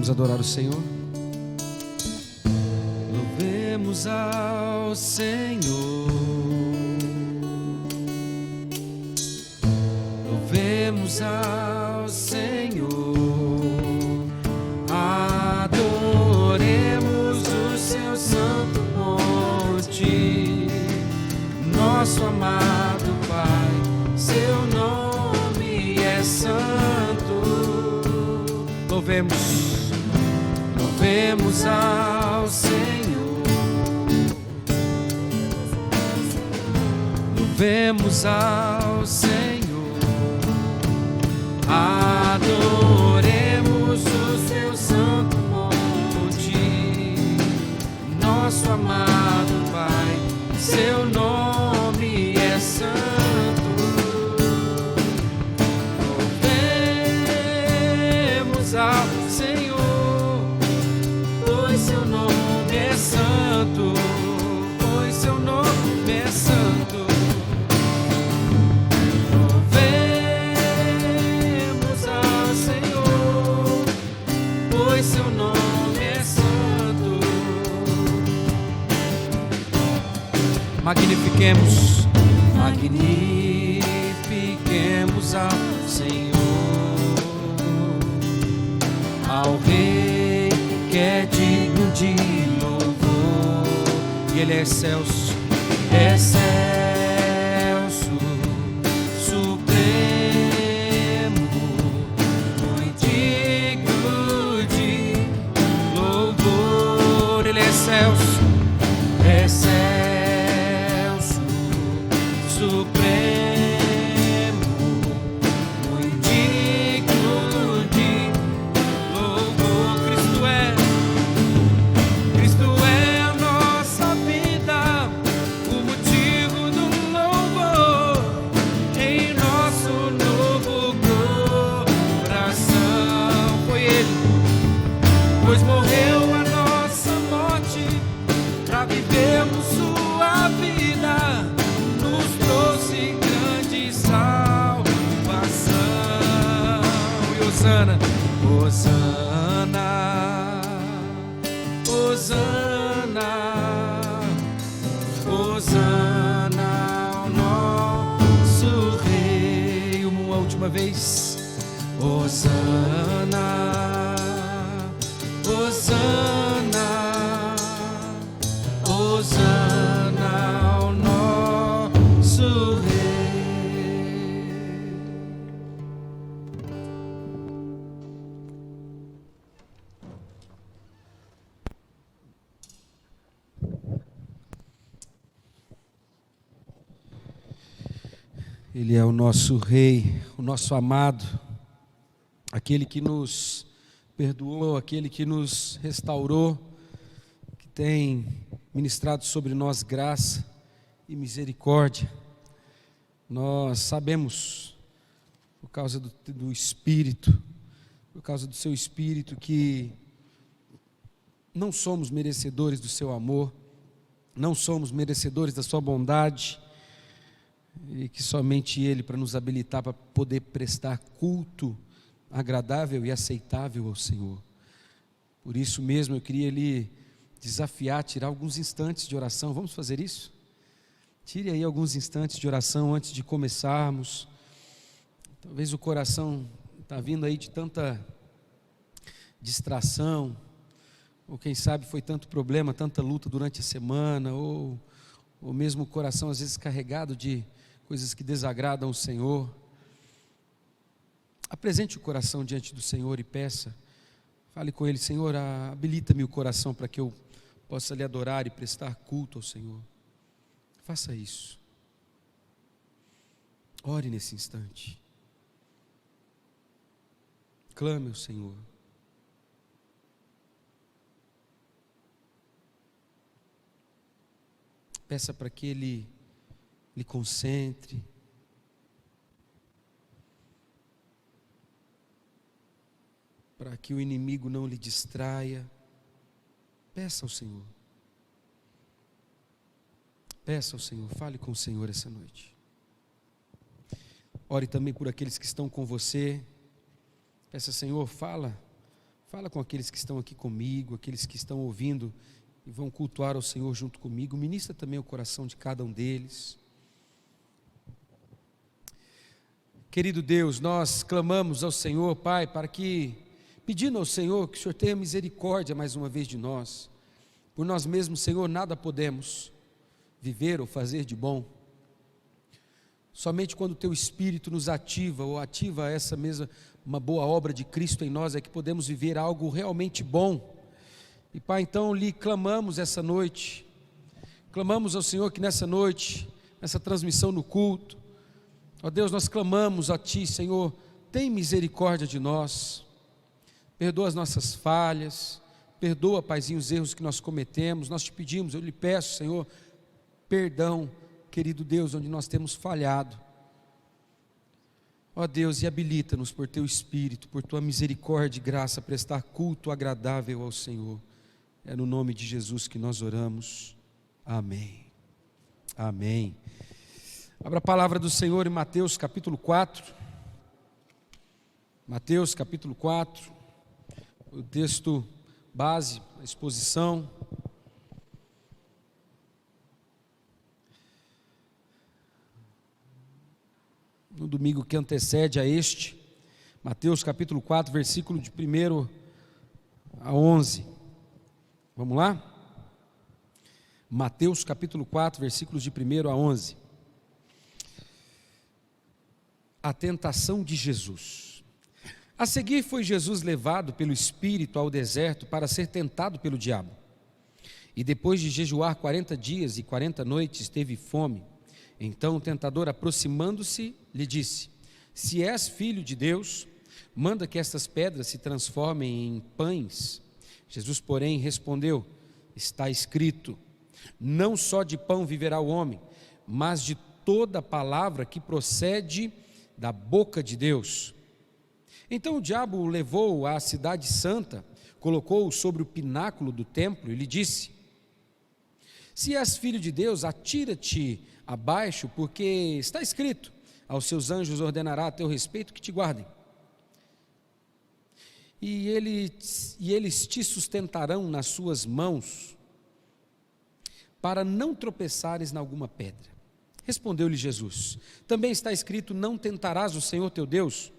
Vamos adorar o Senhor. Louvemos ao Senhor, louvemos ao Senhor, adoremos o seu santo monte, nosso amado Pai, seu nome é santo. Louvemos ao Senhor, louvemos ao Senhor, adoremos o seu santo monte, nosso amado Pai, seu nome é santo. Louvemos ao Senhor, pois seu nome é santo, pois seu nome é santo. Louvemos ao Senhor, pois seu nome é santo. Magnifiquemos, magnifiquemos ao Senhor, ao Rei que é digno de louvor, e Ele é excelso, excelso, supremo, muito digno de louvor. Ele é excelso, excelso, supremo, muito digno de louvor. Cristo é a nossa vida, o motivo do louvor em nosso novo coração. Foi Ele, pois morreu a nossa morte para vivermos sua vida, nos trouxe grande salvação. E Hosana, Hosana, Hosana, Hosana ao nosso Rei. Uma última vez. Hosana, Hosana, Hosana ao nosso Rei. Ele é o nosso Rei, o nosso amado, aquele que nos perdoou, aquele que nos restaurou, que tem ministrado sobre nós graça e misericórdia. Nós sabemos, por causa do Espírito, por causa do seu Espírito, que não somos merecedores do seu amor, não somos merecedores da sua bondade, e que somente Ele, para nos habilitar para poder prestar culto agradável e aceitável ao Senhor. Por isso mesmo eu queria lhe desafiar, tirar alguns instantes de oração. Vamos fazer isso? Tire aí alguns instantes de oração antes de começarmos. Talvez o coração está vindo aí de tanta distração, ou quem sabe foi tanto problema, tanta luta durante a semana, ou mesmo o coração às vezes carregado de coisas que desagradam o Senhor. Apresente o coração diante do Senhor e peça, fale com Ele: Senhor, habilita-me o coração para que eu possa lhe adorar e prestar culto ao Senhor. Faça isso. Ore nesse instante. Clame ao Senhor. Peça para que Ele lhe concentre, para que o inimigo não lhe distraia. Peça ao Senhor. Peça ao Senhor, fale com o Senhor essa noite. Ore também por aqueles que estão com você. Peça: Senhor, fala Fala com aqueles que estão aqui comigo, aqueles que estão ouvindo e vão cultuar ao Senhor junto comigo. Ministra também o coração de cada um deles. Querido Deus, nós clamamos ao Senhor, Pai, pedindo ao Senhor que o Senhor tenha misericórdia mais uma vez de nós. Por nós mesmos, Senhor, nada podemos viver ou fazer de bom. Somente quando o Teu Espírito nos ativa, ou ativa essa mesma, uma boa obra de Cristo em nós, é que podemos viver algo realmente bom. E Pai, então lhe clamamos essa noite, clamamos ao Senhor que nessa noite, nessa transmissão no culto, ó Deus, nós clamamos a Ti, Senhor, tem misericórdia de nós, perdoa as nossas falhas, perdoa, Paizinho, os erros que nós cometemos. Nós Te pedimos, eu lhe peço, Senhor, perdão, querido Deus, onde nós temos falhado. Ó Deus, e habilita-nos por Teu Espírito, por Tua misericórdia e graça, a prestar culto agradável ao Senhor. É no nome de Jesus que nós oramos. Amém. Amém. Abra a palavra do Senhor em Mateus capítulo 4. Mateus capítulo 4, o texto base, a exposição. No domingo que antecede a este, Mateus capítulo 4, versículo de 1 a 11. Vamos lá? Mateus capítulo 4, versículos de 1 a 11. A tentação de Jesus. A seguir foi Jesus levado pelo Espírito ao deserto para ser tentado pelo diabo. E depois de jejuar 40 dias e 40 noites, teve fome. Então o tentador, aproximando-se, lhe disse: se és filho de Deus, manda que estas pedras se transformem em pães. Jesus, porém, respondeu: está escrito, não só de pão viverá o homem, mas de toda palavra que procede da boca de Deus. Então o diabo o levou à cidade santa, colocou-o sobre o pináculo do templo e lhe disse: se és filho de Deus, atira-te abaixo, porque está escrito, aos seus anjos ordenará a teu respeito que te guardem. E eles te sustentarão nas suas mãos, para não tropeçares em alguma pedra. Respondeu-lhe Jesus: também está escrito, não tentarás o Senhor teu Deus.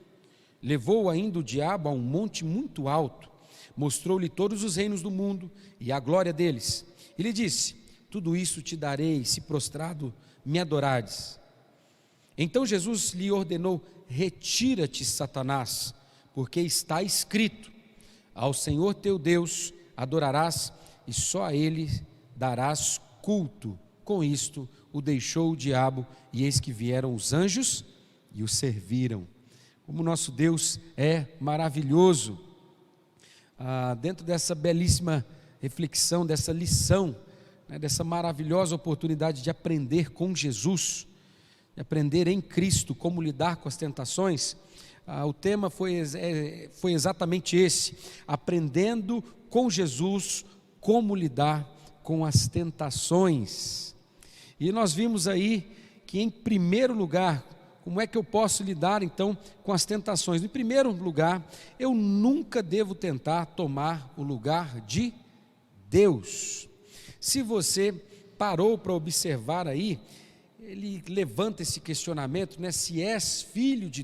Levou ainda o diabo a um monte muito alto, mostrou-lhe todos os reinos do mundo e a glória deles, e lhe disse: tudo isso te darei, se prostrado me adorares. Então Jesus lhe ordenou: retira-te, Satanás, porque está escrito, ao Senhor teu Deus adorarás, e só a Ele darás culto. Com isto o deixou o diabo, e eis que vieram os anjos e o serviram. Como nosso Deus é maravilhoso. Dentro dessa belíssima reflexão, dessa lição, dessa maravilhosa oportunidade de aprender com Jesus, de aprender em Cristo como lidar com as tentações, o tema foi exatamente esse: aprendendo com Jesus como lidar com as tentações. E nós vimos aí que, em primeiro lugar, como é que eu posso lidar então com as tentações? Em primeiro lugar, eu nunca devo tentar tomar o lugar de Deus. Se você parou para observar aí, ele levanta esse questionamento, se és filho de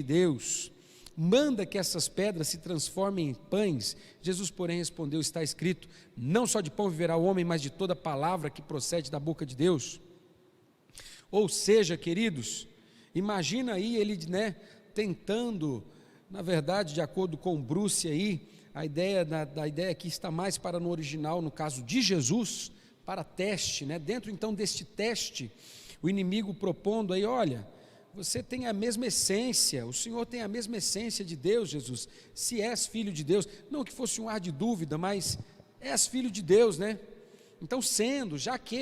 Deus, manda que essas pedras se transformem em pães. Jesus, porém, respondeu: está escrito, não só de pão viverá o homem, mas de toda palavra que procede da boca de Deus. Ou seja, queridos, imagina aí ele, tentando, na verdade, de acordo com o Bruce aí, a ideia aqui está mais para no original, no caso de Jesus, para teste, dentro então deste teste, o inimigo propondo aí: olha, você tem a mesma essência, o Senhor tem a mesma essência de Deus, Jesus, se és filho de Deus, não que fosse um ar de dúvida, mas és filho de Deus, então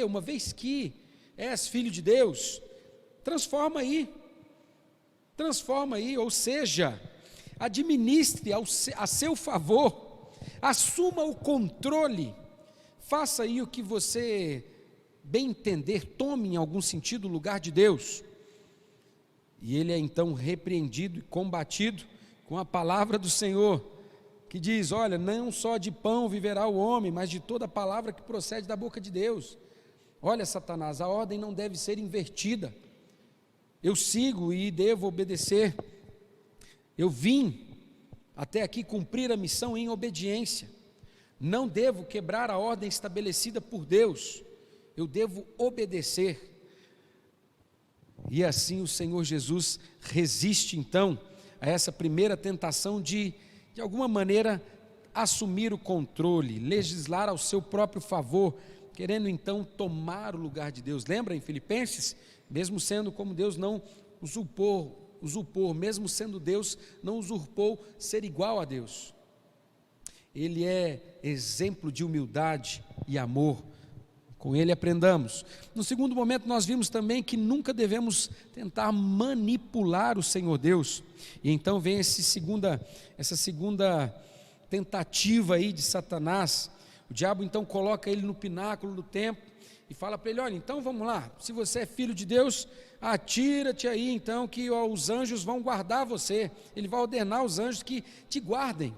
uma vez que és filho de Deus, transforma aí, ou seja, administre a seu favor, assuma o controle, faça aí o que você bem entender, tome em algum sentido o lugar de Deus. E ele é então repreendido e combatido com a palavra do Senhor, que diz: olha, não só de pão viverá o homem, mas de toda palavra que procede da boca de Deus. Olha, Satanás, a ordem não deve ser invertida. Eu sigo e devo obedecer. Eu vim até aqui cumprir a missão em obediência. Não devo quebrar a ordem estabelecida por Deus. Eu devo obedecer. E assim o Senhor Jesus resiste então a essa primeira tentação de alguma maneira assumir o controle, legislar ao seu próprio favor, querendo então tomar o lugar de Deus. Lembra em Filipenses? Mesmo sendo como Deus, não usurpou, mesmo sendo Deus, não usurpou ser igual a Deus. Ele é exemplo de humildade e amor. Com ele aprendamos. No segundo momento, nós vimos também que nunca devemos tentar manipular o Senhor Deus. E então vem essa segunda tentativa aí de Satanás. O diabo então coloca ele no pináculo do templo e fala para ele: olha, então vamos lá, se você é filho de Deus, atira-te aí então, que os anjos vão guardar você. Ele vai ordenar os anjos que te guardem.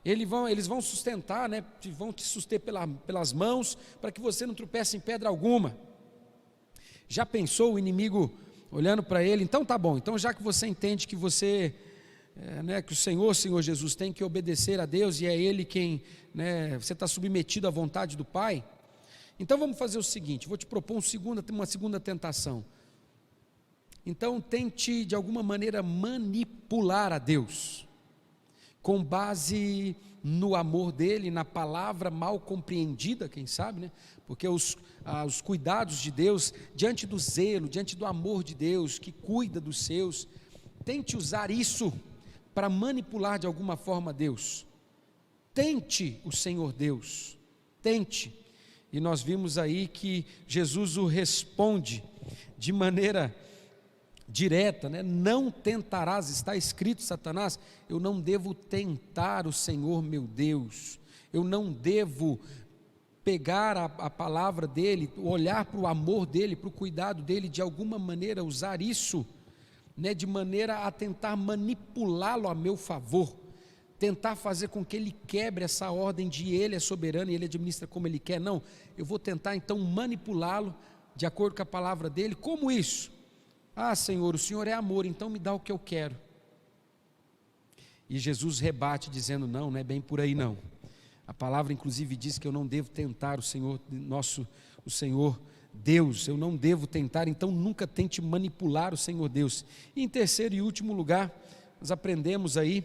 Eles vão sustentar, né, vão te suster pelas mãos, para que você não tropece em pedra alguma. Já pensou o inimigo olhando para ele? Então tá bom, então já que você entende que que o Senhor Jesus tem que obedecer a Deus, e é Ele quem, você está submetido à vontade do Pai, então vamos fazer o seguinte, vou te propor uma segunda tentação. Então tente de alguma maneira manipular a Deus, com base no amor dele, na palavra mal compreendida, quem sabe, né? Porque os cuidados de Deus, diante do zelo, diante do amor de Deus, que cuida dos seus, tente usar isso para manipular de alguma forma Deus. Tente o Senhor Deus, tente. E nós vimos aí que Jesus o responde de maneira direta, não tentarás, está escrito, Satanás, eu não devo tentar o Senhor meu Deus, eu não devo pegar a palavra dele, olhar para o amor dele, para o cuidado dele, de alguma maneira usar isso, de maneira a tentar manipulá-lo a meu favor, tentar fazer com que ele quebre essa ordem de ele é soberano e ele administra como ele quer. Não, eu vou tentar então manipulá-lo de acordo com a palavra dele. Como isso? Ah, Senhor, o Senhor é amor, então me dá o que eu quero. E Jesus rebate dizendo: não é bem por aí não. A palavra inclusive diz que eu não devo tentar o Senhor Deus, eu não devo tentar, então nunca tente manipular o Senhor Deus. E em terceiro e último lugar, nós aprendemos aí,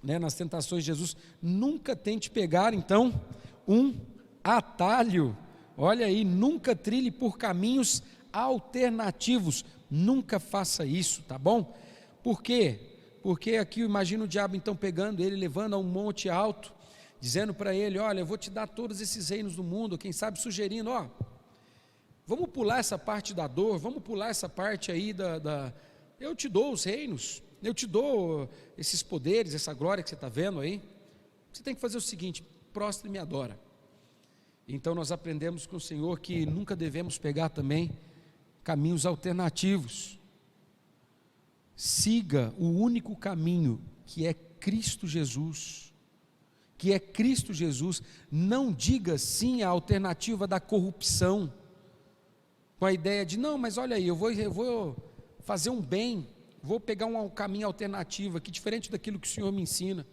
nas tentações de Jesus, nunca tente pegar então um atalho. Olha aí, nunca trilhe por caminhos alternativos, nunca faça isso, tá bom? Por quê? Porque aqui eu imagino o diabo então pegando ele, levando a um monte alto, dizendo para ele: olha, eu vou te dar todos esses reinos do mundo, quem sabe sugerindo: vamos pular essa parte da dor, vamos pular essa parte aí eu te dou os reinos, eu te dou esses poderes, essa glória que você está vendo aí, você tem que fazer o seguinte: prostre e me adora. Então nós aprendemos com o Senhor que nunca devemos pegar também caminhos alternativos. Siga o único caminho, que é Cristo Jesus, não diga sim à alternativa da corrupção, com a ideia de: não, mas olha aí, eu vou fazer um bem, vou pegar um caminho alternativo aqui, diferente daquilo que o Senhor me ensina,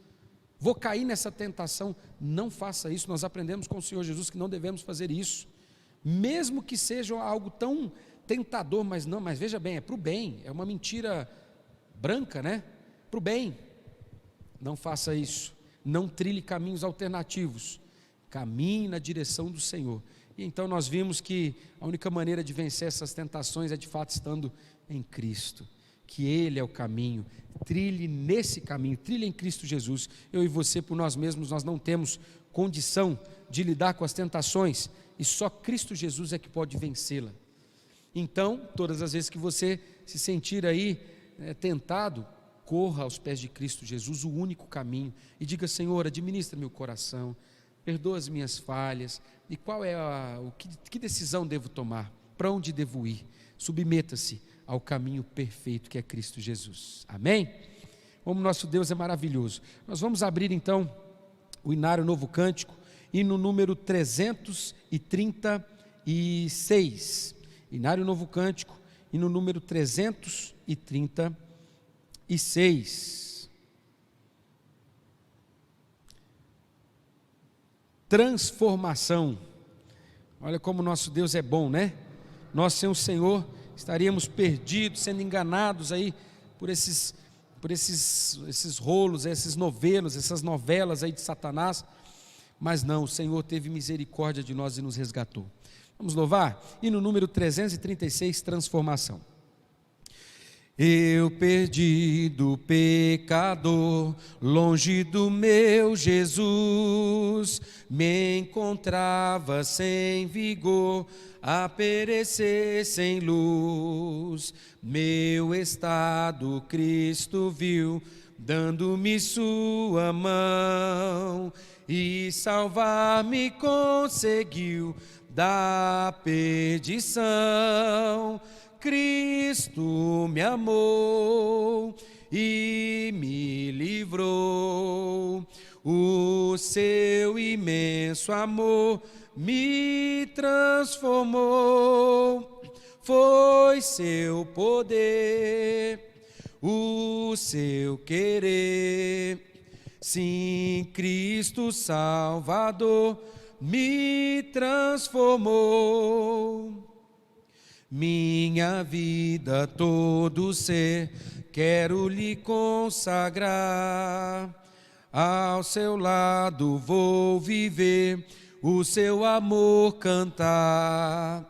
vou cair nessa tentação. Não faça isso. Nós aprendemos com o Senhor Jesus que não devemos fazer isso, mesmo que seja algo tão tentador, mas veja bem, é para o bem, é uma mentira branca, para o bem. Não faça isso, não trilhe caminhos alternativos, caminhe na direção do Senhor. E então nós vimos que a única maneira de vencer essas tentações é de fato estando em Cristo, que Ele é o caminho. Trilhe nesse caminho, trilhe em Cristo Jesus. Eu e você, por nós mesmos, nós não temos condição de lidar com as tentações, e só Cristo Jesus é que pode vencê-la. Então, todas as vezes que você se sentir aí tentado, corra aos pés de Cristo Jesus, o único caminho, e diga: Senhor, administra meu coração, perdoa as minhas falhas, e qual é que decisão devo tomar, para onde devo ir? Submeta-se ao caminho perfeito que é Cristo Jesus. Amém? como nosso Deus é maravilhoso. Nós vamos abrir então o Inário Novo Cântico, hino número 336. Inário Novo Cântico, hino número 336. Transformação. Olha como nosso Deus é bom, né? Nós sem o Senhor estaríamos perdidos, sendo enganados aí por esses rolos, esses novelos, essas novelas aí de Satanás. Mas não, o Senhor teve misericórdia de nós e nos resgatou. Vamos louvar? E no número 336, transformação. Eu perdido pecador, longe do meu Jesus, me encontrava sem vigor, a perecer sem luz. Meu estado Cristo viu, dando-me sua mão, e salvar-me conseguiu da perdição. Cristo me amou e me livrou, o seu imenso amor me transformou. Foi seu poder, o seu querer, sim, Cristo Salvador me transformou. Minha vida, todo ser, quero lhe consagrar. Ao seu lado vou viver, o seu amor cantar.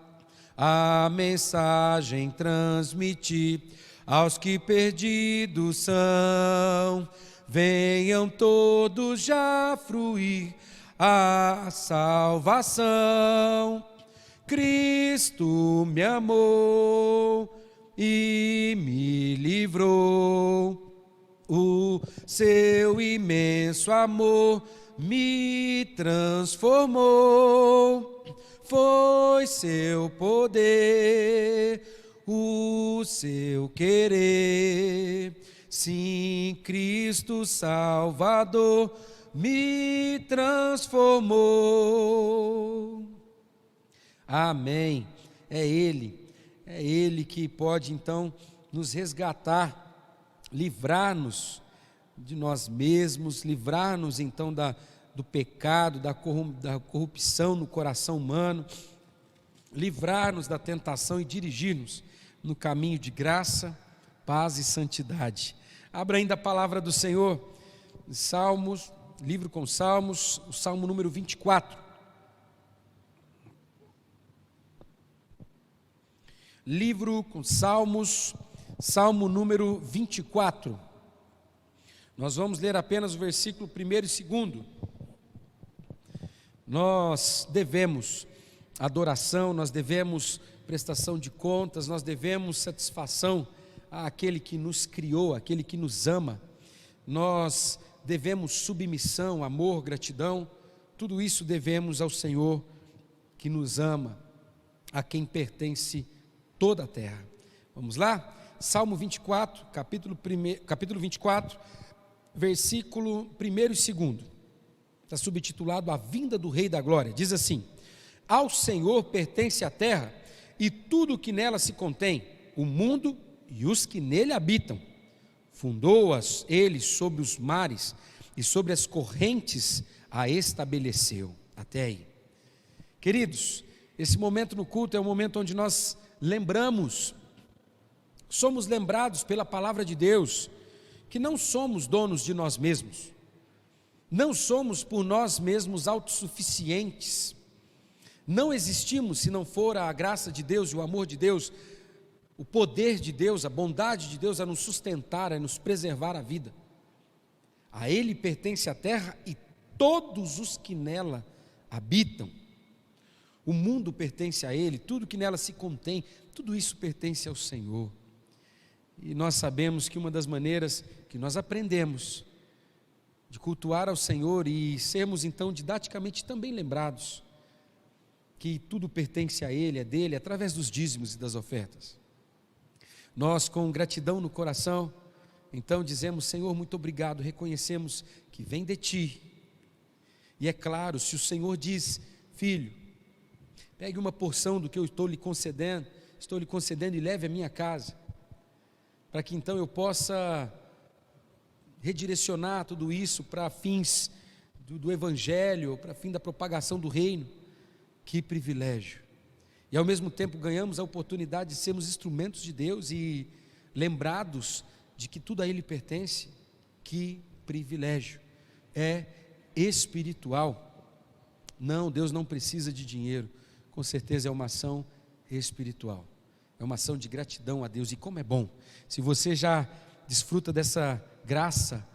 A mensagem transmitir aos que perdidos são. Venham todos já fruir a salvação. Cristo me amou e me livrou, o seu imenso amor me transformou. Foi seu poder, o seu querer, sim, Cristo Salvador me transformou. Amém. É Ele que pode então nos resgatar, livrar-nos de nós mesmos, livrar-nos então do pecado, da corrupção no coração humano, livrar-nos da tentação e dirigir-nos no caminho de graça, paz e santidade. Abra ainda a palavra do Senhor, Salmos, livro com Salmos, o Salmo número 24. Livro com Salmos, Salmo número 24. Nós vamos ler apenas o versículo 1 e 2. Nós devemos adoração, nós devemos prestação de contas, nós devemos satisfação àquele que nos criou, àquele que nos ama. Nós devemos submissão, amor, gratidão, tudo isso devemos ao Senhor que nos ama, a quem pertence toda a terra. Vamos lá? Salmo 24, capítulo 24, versículo 1 e 2. Está subtitulado A Vinda do Rei da Glória. Diz assim: ao Senhor pertence a terra e tudo o que nela se contém, o mundo e os que nele habitam. Fundou-as ele sobre os mares e sobre as correntes a estabeleceu. Até aí. Queridos, esse momento no culto é um momento onde nós lembramos, somos lembrados pela palavra de Deus, que não somos donos de nós mesmos, não somos por nós mesmos autossuficientes, não existimos se não for a graça de Deus e o amor de Deus, o poder de Deus, a bondade de Deus a nos sustentar, a nos preservar a vida. A Ele pertence a terra e todos os que nela habitam. O mundo pertence a Ele, tudo que nela se contém, tudo isso pertence ao Senhor. E nós sabemos que uma das maneiras que nós aprendemos de cultuar ao Senhor e sermos então didaticamente também lembrados que tudo pertence a Ele, é dele, através dos dízimos e das ofertas. Nós, com gratidão no coração, então dizemos: Senhor, muito obrigado, reconhecemos que vem de Ti. E é claro, se o Senhor diz: filho, pegue uma porção do que eu estou lhe concedendo e leve à minha casa, para que então eu possa redirecionar tudo isso para fins do Evangelho, para fim da propagação do reino. Que privilégio! E ao mesmo tempo ganhamos a oportunidade de sermos instrumentos de Deus e lembrados de que tudo a Ele pertence. Que privilégio! É espiritual. Não, Deus não precisa de dinheiro, com certeza é uma ação espiritual, é uma ação de gratidão a Deus. E como é bom, se você já desfruta dessa graça,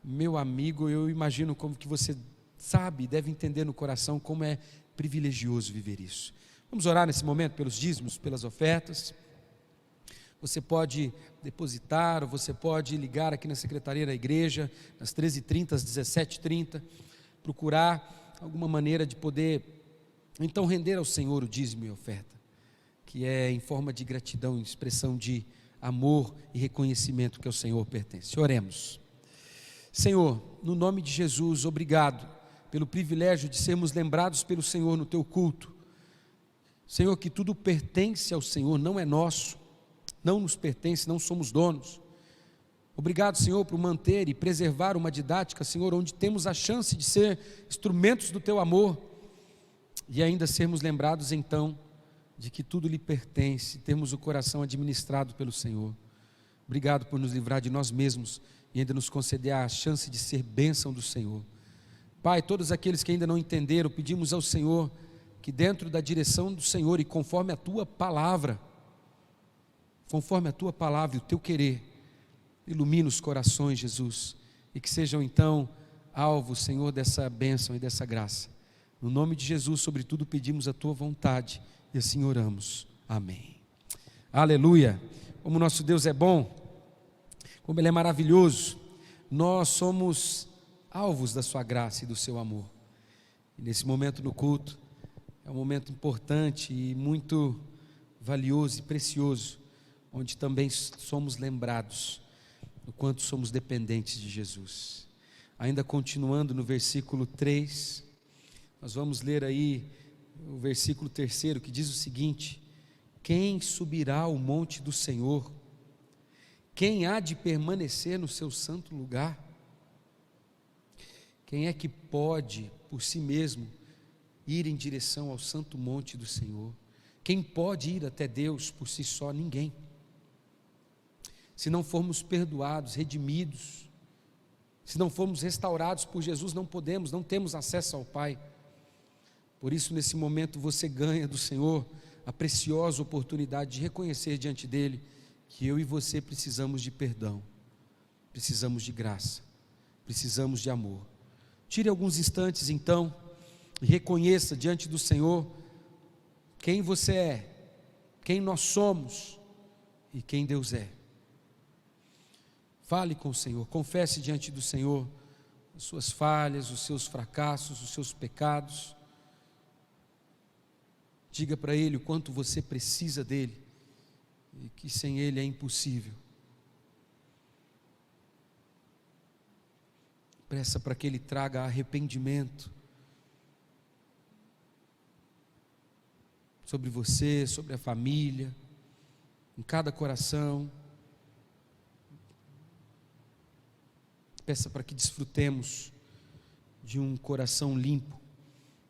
meu amigo, eu imagino como que você sabe, deve entender no coração como é privilegioso viver isso. Vamos orar nesse momento pelos dízimos, pelas ofertas. Você pode depositar, ou você pode ligar aqui na secretaria da igreja, das 13h30 às 17h30, procurar alguma maneira de poder, então, render ao Senhor o dízimo e a oferta, que é em forma de gratidão, em expressão de amor e reconhecimento que ao Senhor pertence. Oremos. Senhor, no nome de Jesus, obrigado pelo privilégio de sermos lembrados pelo Senhor no Teu culto. Senhor, que tudo pertence ao Senhor, não é nosso, não nos pertence, não somos donos. Obrigado, Senhor, por manter e preservar uma didática, Senhor, onde temos a chance de ser instrumentos do Teu amor e ainda sermos lembrados então de que tudo lhe pertence, termos o coração administrado pelo Senhor. Obrigado por nos livrar de nós mesmos e ainda nos conceder a chance de ser bênção do Senhor. Pai, todos aqueles que ainda não entenderam, pedimos ao Senhor que dentro da direção do Senhor e conforme a Tua palavra e o Teu querer, ilumina os corações, Jesus, e que sejam então alvos, Senhor, dessa bênção e dessa graça. No nome de Jesus, sobretudo, pedimos a Tua vontade e assim oramos. Amém. Aleluia. Como nosso Deus é bom, como Ele é maravilhoso. Nós somos alvos da Sua graça e do Seu amor. E nesse momento no culto, é um momento importante e muito valioso e precioso, onde também somos lembrados do quanto somos dependentes de Jesus. Ainda continuando no versículo 3, nós vamos ler aí o versículo 3, que diz o seguinte: quem subirá ao monte do Senhor? Quem há de permanecer no seu santo lugar? Quem é que pode, por si mesmo, ir em direção ao santo monte do Senhor? Quem pode ir até Deus por si só? Ninguém. Se não formos perdoados, redimidos, se não formos restaurados por Jesus, não podemos, não temos acesso ao Pai. Por isso, nesse momento, você ganha do Senhor a preciosa oportunidade de reconhecer diante dEle que eu e você precisamos de perdão, precisamos de graça, precisamos de amor. Tire alguns instantes então e reconheça diante do Senhor quem você é, quem nós somos e quem Deus é. Fale com o Senhor, confesse diante do Senhor as suas falhas, os seus fracassos, os seus pecados. Diga para Ele o quanto você precisa dEle e que sem Ele é impossível. Peça para que Ele traga arrependimento sobre você, sobre a família, em cada coração. Peça para que desfrutemos de um coração limpo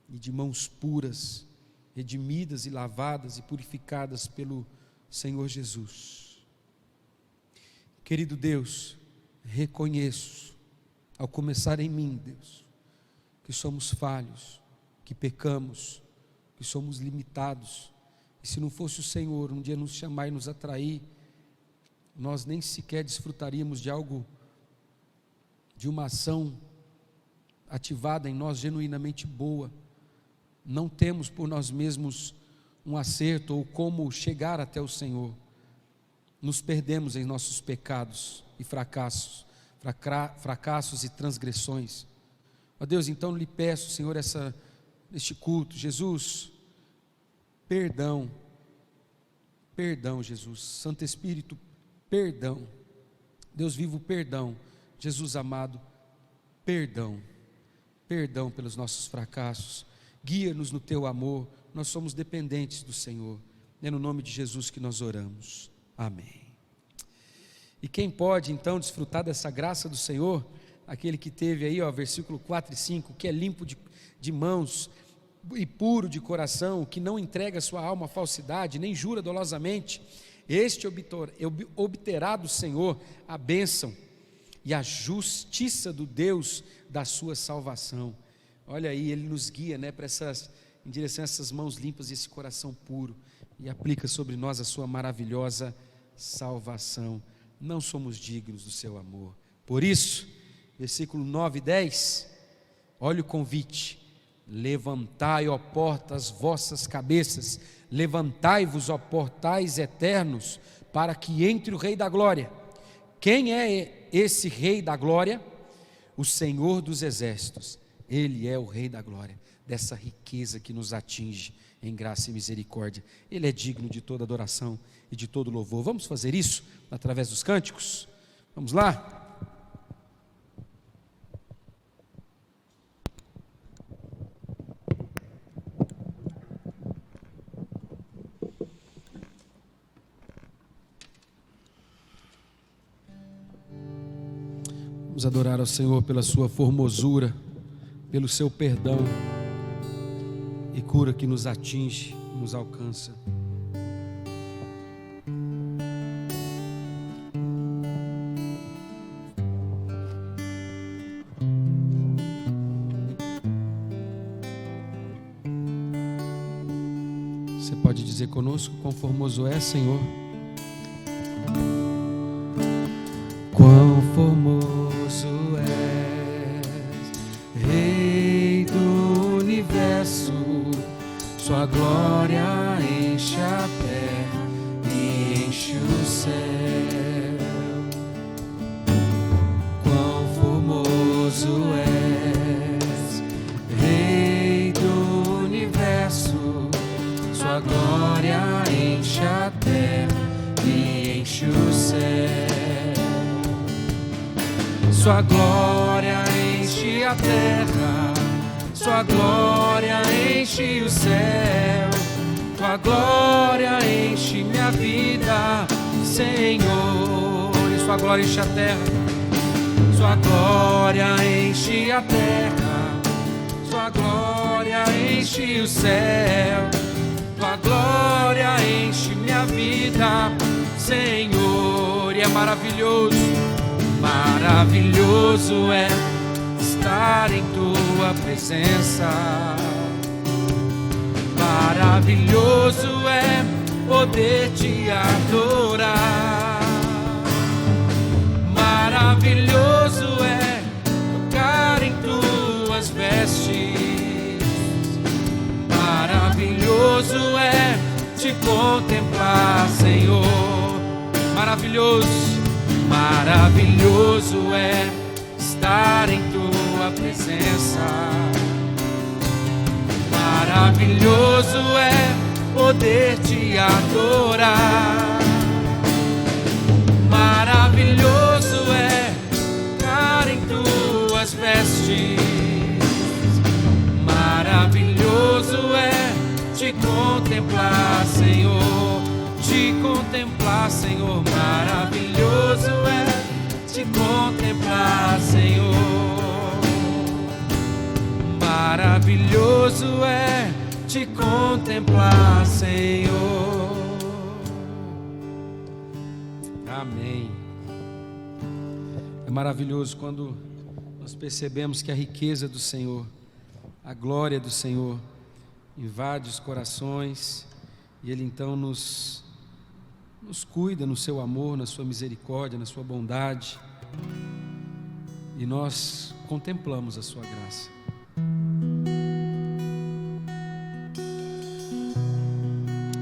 e de mãos puras, redimidas e lavadas e purificadas pelo Senhor Jesus. Querido Deus, reconheço, ao começar em mim, Deus, que somos falhos, que pecamos, que somos limitados, e se não fosse o Senhor um dia nos chamar e nos atrair, nós nem sequer desfrutaríamos de algo, de uma ação ativada em nós genuinamente boa. Não temos por nós mesmos um acerto ou como chegar até o Senhor. Nos perdemos em nossos pecados e fracassos e transgressões. Ó Deus, então lhe peço, Senhor, neste culto, Jesus, perdão, Jesus, Santo Espírito, perdão, Deus vivo, perdão. Jesus amado, perdão. Perdão pelos nossos fracassos. Guia-nos no teu amor. Nós somos dependentes do Senhor. É no nome de Jesus que nós oramos. Amém. E quem pode então desfrutar dessa graça do Senhor? Aquele que teve aí, versículo 4 e 5, que é limpo de mãos e puro de coração, que não entrega sua alma à falsidade, nem jura dolosamente, este obterá do Senhor a bênção e a justiça do Deus da sua salvação. Olha aí, Ele nos guia, em direção a essas mãos limpas e esse coração puro, e aplica sobre nós a sua maravilhosa salvação. Não somos dignos do seu amor. Por isso, versículo 9 e 10, olha o convite: levantai, ó portas, as vossas cabeças, levantai-vos, ó portais eternos, para que entre o Rei da Glória. Quem é esse Rei da Glória? O Senhor dos Exércitos. Ele é o Rei da Glória, dessa riqueza que nos atinge em graça e misericórdia. Ele é digno de toda adoração e de todo louvor. Vamos fazer isso através dos cânticos? Vamos lá? Vamos adorar ao Senhor pela sua formosura, pelo seu perdão e cura que nos atinge, nos alcança. Você pode dizer conosco: quão formoso é, Senhor? Quão formoso és, Rei do universo, sua glória enche a terra e enche o céu. Quão formoso és, Rei do universo, sua glória enche a terra e enche o céu. Sua glória enche a terra, sua glória enche o céu, tua glória enche minha vida, Senhor. E sua glória enche a terra, sua glória enche a terra, sua glória enche o céu, tua glória enche minha vida, Senhor. E é maravilhoso, maravilhoso é estar em tua presença. Maravilhoso é poder te adorar. Maravilhoso é tocar em tuas vestes. Maravilhoso é te contemplar, Senhor. Maravilhoso, maravilhoso é estar em tua presença. Maravilhoso é poder te adorar. Maravilhoso é ficar em tuas vestes. Maravilhoso é te contemplar, Senhor. Te contemplar, Senhor. Maravilhoso é te contemplar, Senhor. Maravilhoso é te contemplar, Senhor. Amém. É maravilhoso quando nós percebemos que a riqueza do Senhor, a glória do Senhor invade os corações e Ele então nos cuida no seu amor, na sua misericórdia, na sua bondade, e nós contemplamos a sua graça.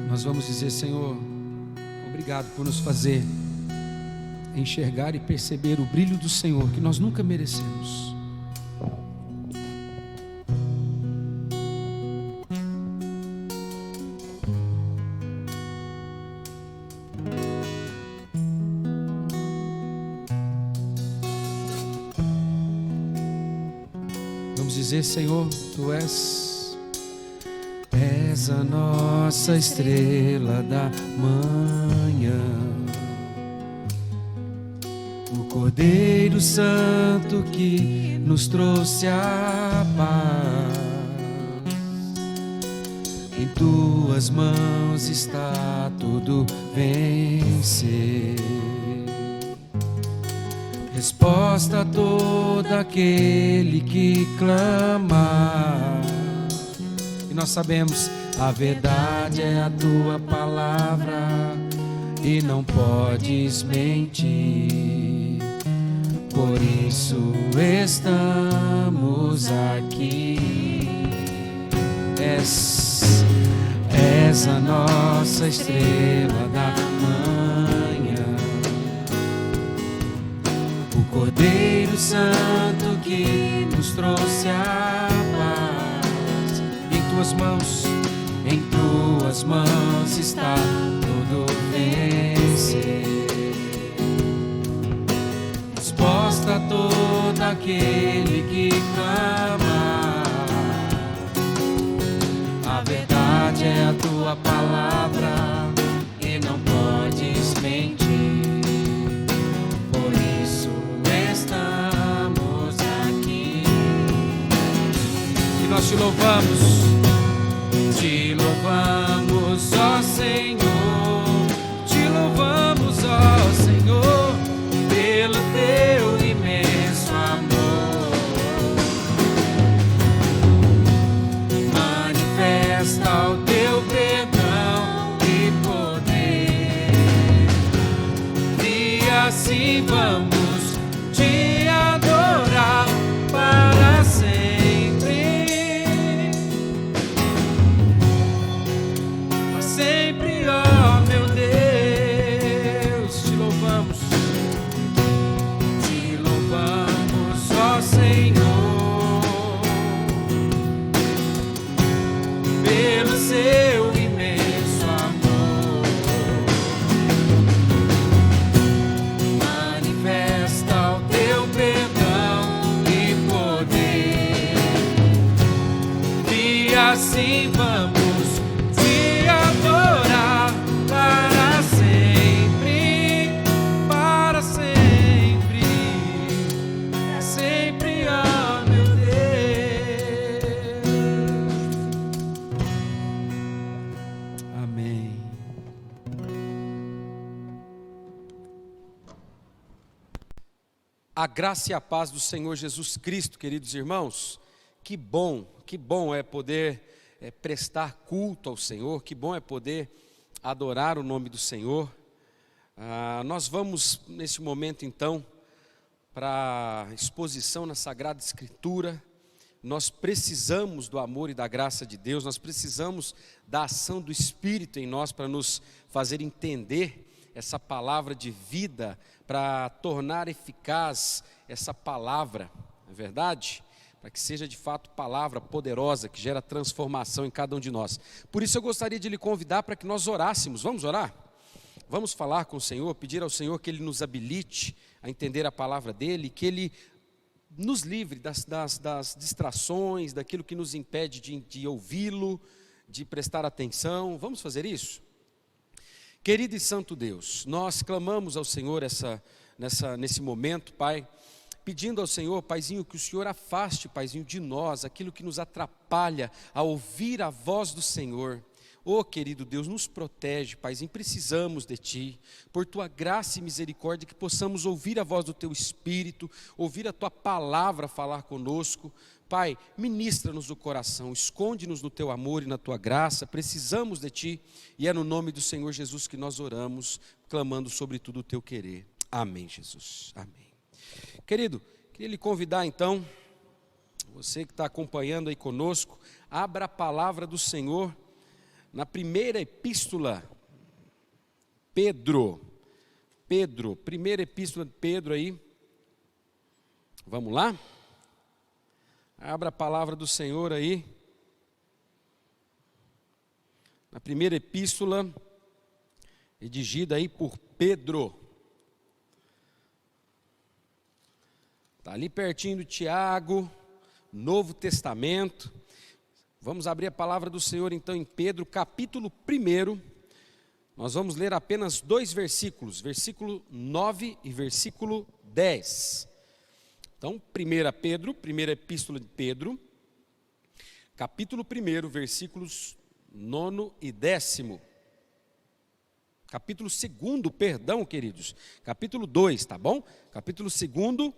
Nós vamos dizer: Senhor, obrigado por nos fazer enxergar e perceber o brilho do Senhor que nós nunca merecemos. vamos dizer: Senhor, Tu és a nossa estrela da manhã, o Cordeiro Santo que nos trouxe a paz. Em Tuas mãos está tudo vencer. Resposta a todo aquele que clama. E nós sabemos, a verdade é a Tua palavra e não podes mentir. Por isso estamos aqui. És a nossa estrela da manhã, o Cordeiro Santo que nos trouxe a paz. Em Tuas mãos está todo vencer. Resposta a todo aquele que clama. A verdade é a Tua palavra e não podes mentir. Por isso estamos aqui. E nós Te louvamos, ó Senhor. Te louvamos, ó Senhor, pelo Teu imenso amor. Manifesta o Teu perdão e poder, e assim vamos Te adorar para sempre. Para sempre, ó meu Deus. Te louvamos, ó Senhor, pelo Seu imenso amor. Manifesta o Teu perdão e poder, e assim vamos Te adorar para sempre, para sempre. É sempre, ó meu Deus. Amém. A graça e a paz do Senhor Jesus Cristo, queridos irmãos. Que bom é poder prestar culto ao Senhor, que bom é poder adorar o nome do Senhor. Nós vamos nesse momento então para a exposição na Sagrada Escritura. Nós precisamos do amor e da graça de Deus, nós precisamos da ação do Espírito em nós para nos fazer entender essa palavra de vida, para tornar eficaz essa palavra, não é verdade? Para que seja de fato palavra poderosa, que gera transformação em cada um de nós. Por isso eu gostaria de lhe convidar para que nós orássemos. Vamos orar? Vamos falar com o Senhor, pedir ao Senhor que Ele nos habilite a entender a palavra dEle, que Ele nos livre das distrações, daquilo que nos impede de ouvi-lo, de prestar atenção. Vamos fazer isso? Querido e santo Deus, nós clamamos ao Senhor nesse momento, Pai, pedindo ao Senhor, Paizinho, que o Senhor afaste, Paizinho, de nós aquilo que nos atrapalha a ouvir a voz do Senhor. Oh, querido Deus, nos protege, Paizinho, precisamos de Ti, por Tua graça e misericórdia, que possamos ouvir a voz do Teu Espírito, ouvir a Tua palavra falar conosco. Pai, ministra-nos o coração, esconde-nos no Teu amor e na Tua graça, precisamos de Ti, e é no nome do Senhor Jesus que nós oramos, clamando sobre tudo o Teu querer. Amém, Jesus, amém. Querido, queria lhe convidar então, você que está acompanhando aí conosco, abra a palavra do Senhor na primeira epístola, Pedro, primeira epístola de Pedro aí, vamos lá? Abra a palavra do Senhor aí, na primeira epístola, redigida aí por Pedro, está ali pertinho do Tiago, Novo Testamento. Vamos abrir a palavra do Senhor então em Pedro, capítulo 1. Nós vamos ler apenas 2 versículos, versículo 9 e versículo 10. Então, 1 Pedro, primeira epístola de Pedro, capítulo 1, versículos 9 e 10. Capítulo 2, perdão, queridos. Capítulo 2, tá bom? Capítulo 2,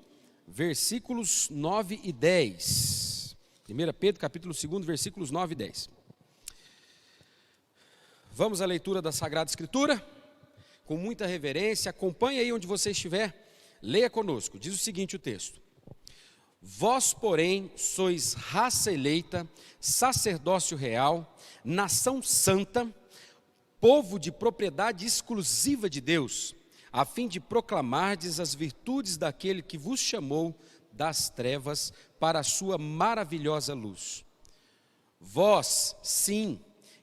versículos 9 e 10. 1 Pedro, capítulo 2, versículos 9 e 10. Vamos à leitura da Sagrada Escritura, com muita reverência. Acompanhe aí onde você estiver, leia conosco. Diz o seguinte o texto: Vós, porém, sois raça eleita, sacerdócio real, nação santa, povo de propriedade exclusiva de Deus, a fim de proclamardes as virtudes daquele que vos chamou das trevas para a sua maravilhosa luz. Vós, sim,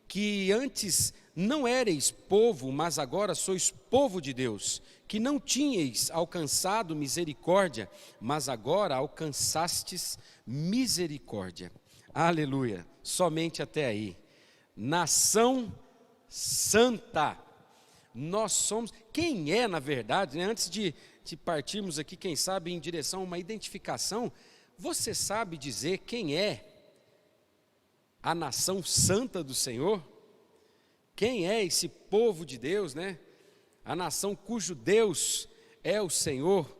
que antes não éreis povo, mas agora sois povo de Deus, que não tinhais alcançado misericórdia, mas agora alcançastes misericórdia. Aleluia, somente até aí. Nação santa. Nós somos, quem é na verdade, né? Antes de partirmos aqui, quem sabe, em direção a uma identificação, você sabe dizer quem é a nação santa do Senhor? Quem é esse povo de Deus, né? A nação cujo Deus é o Senhor,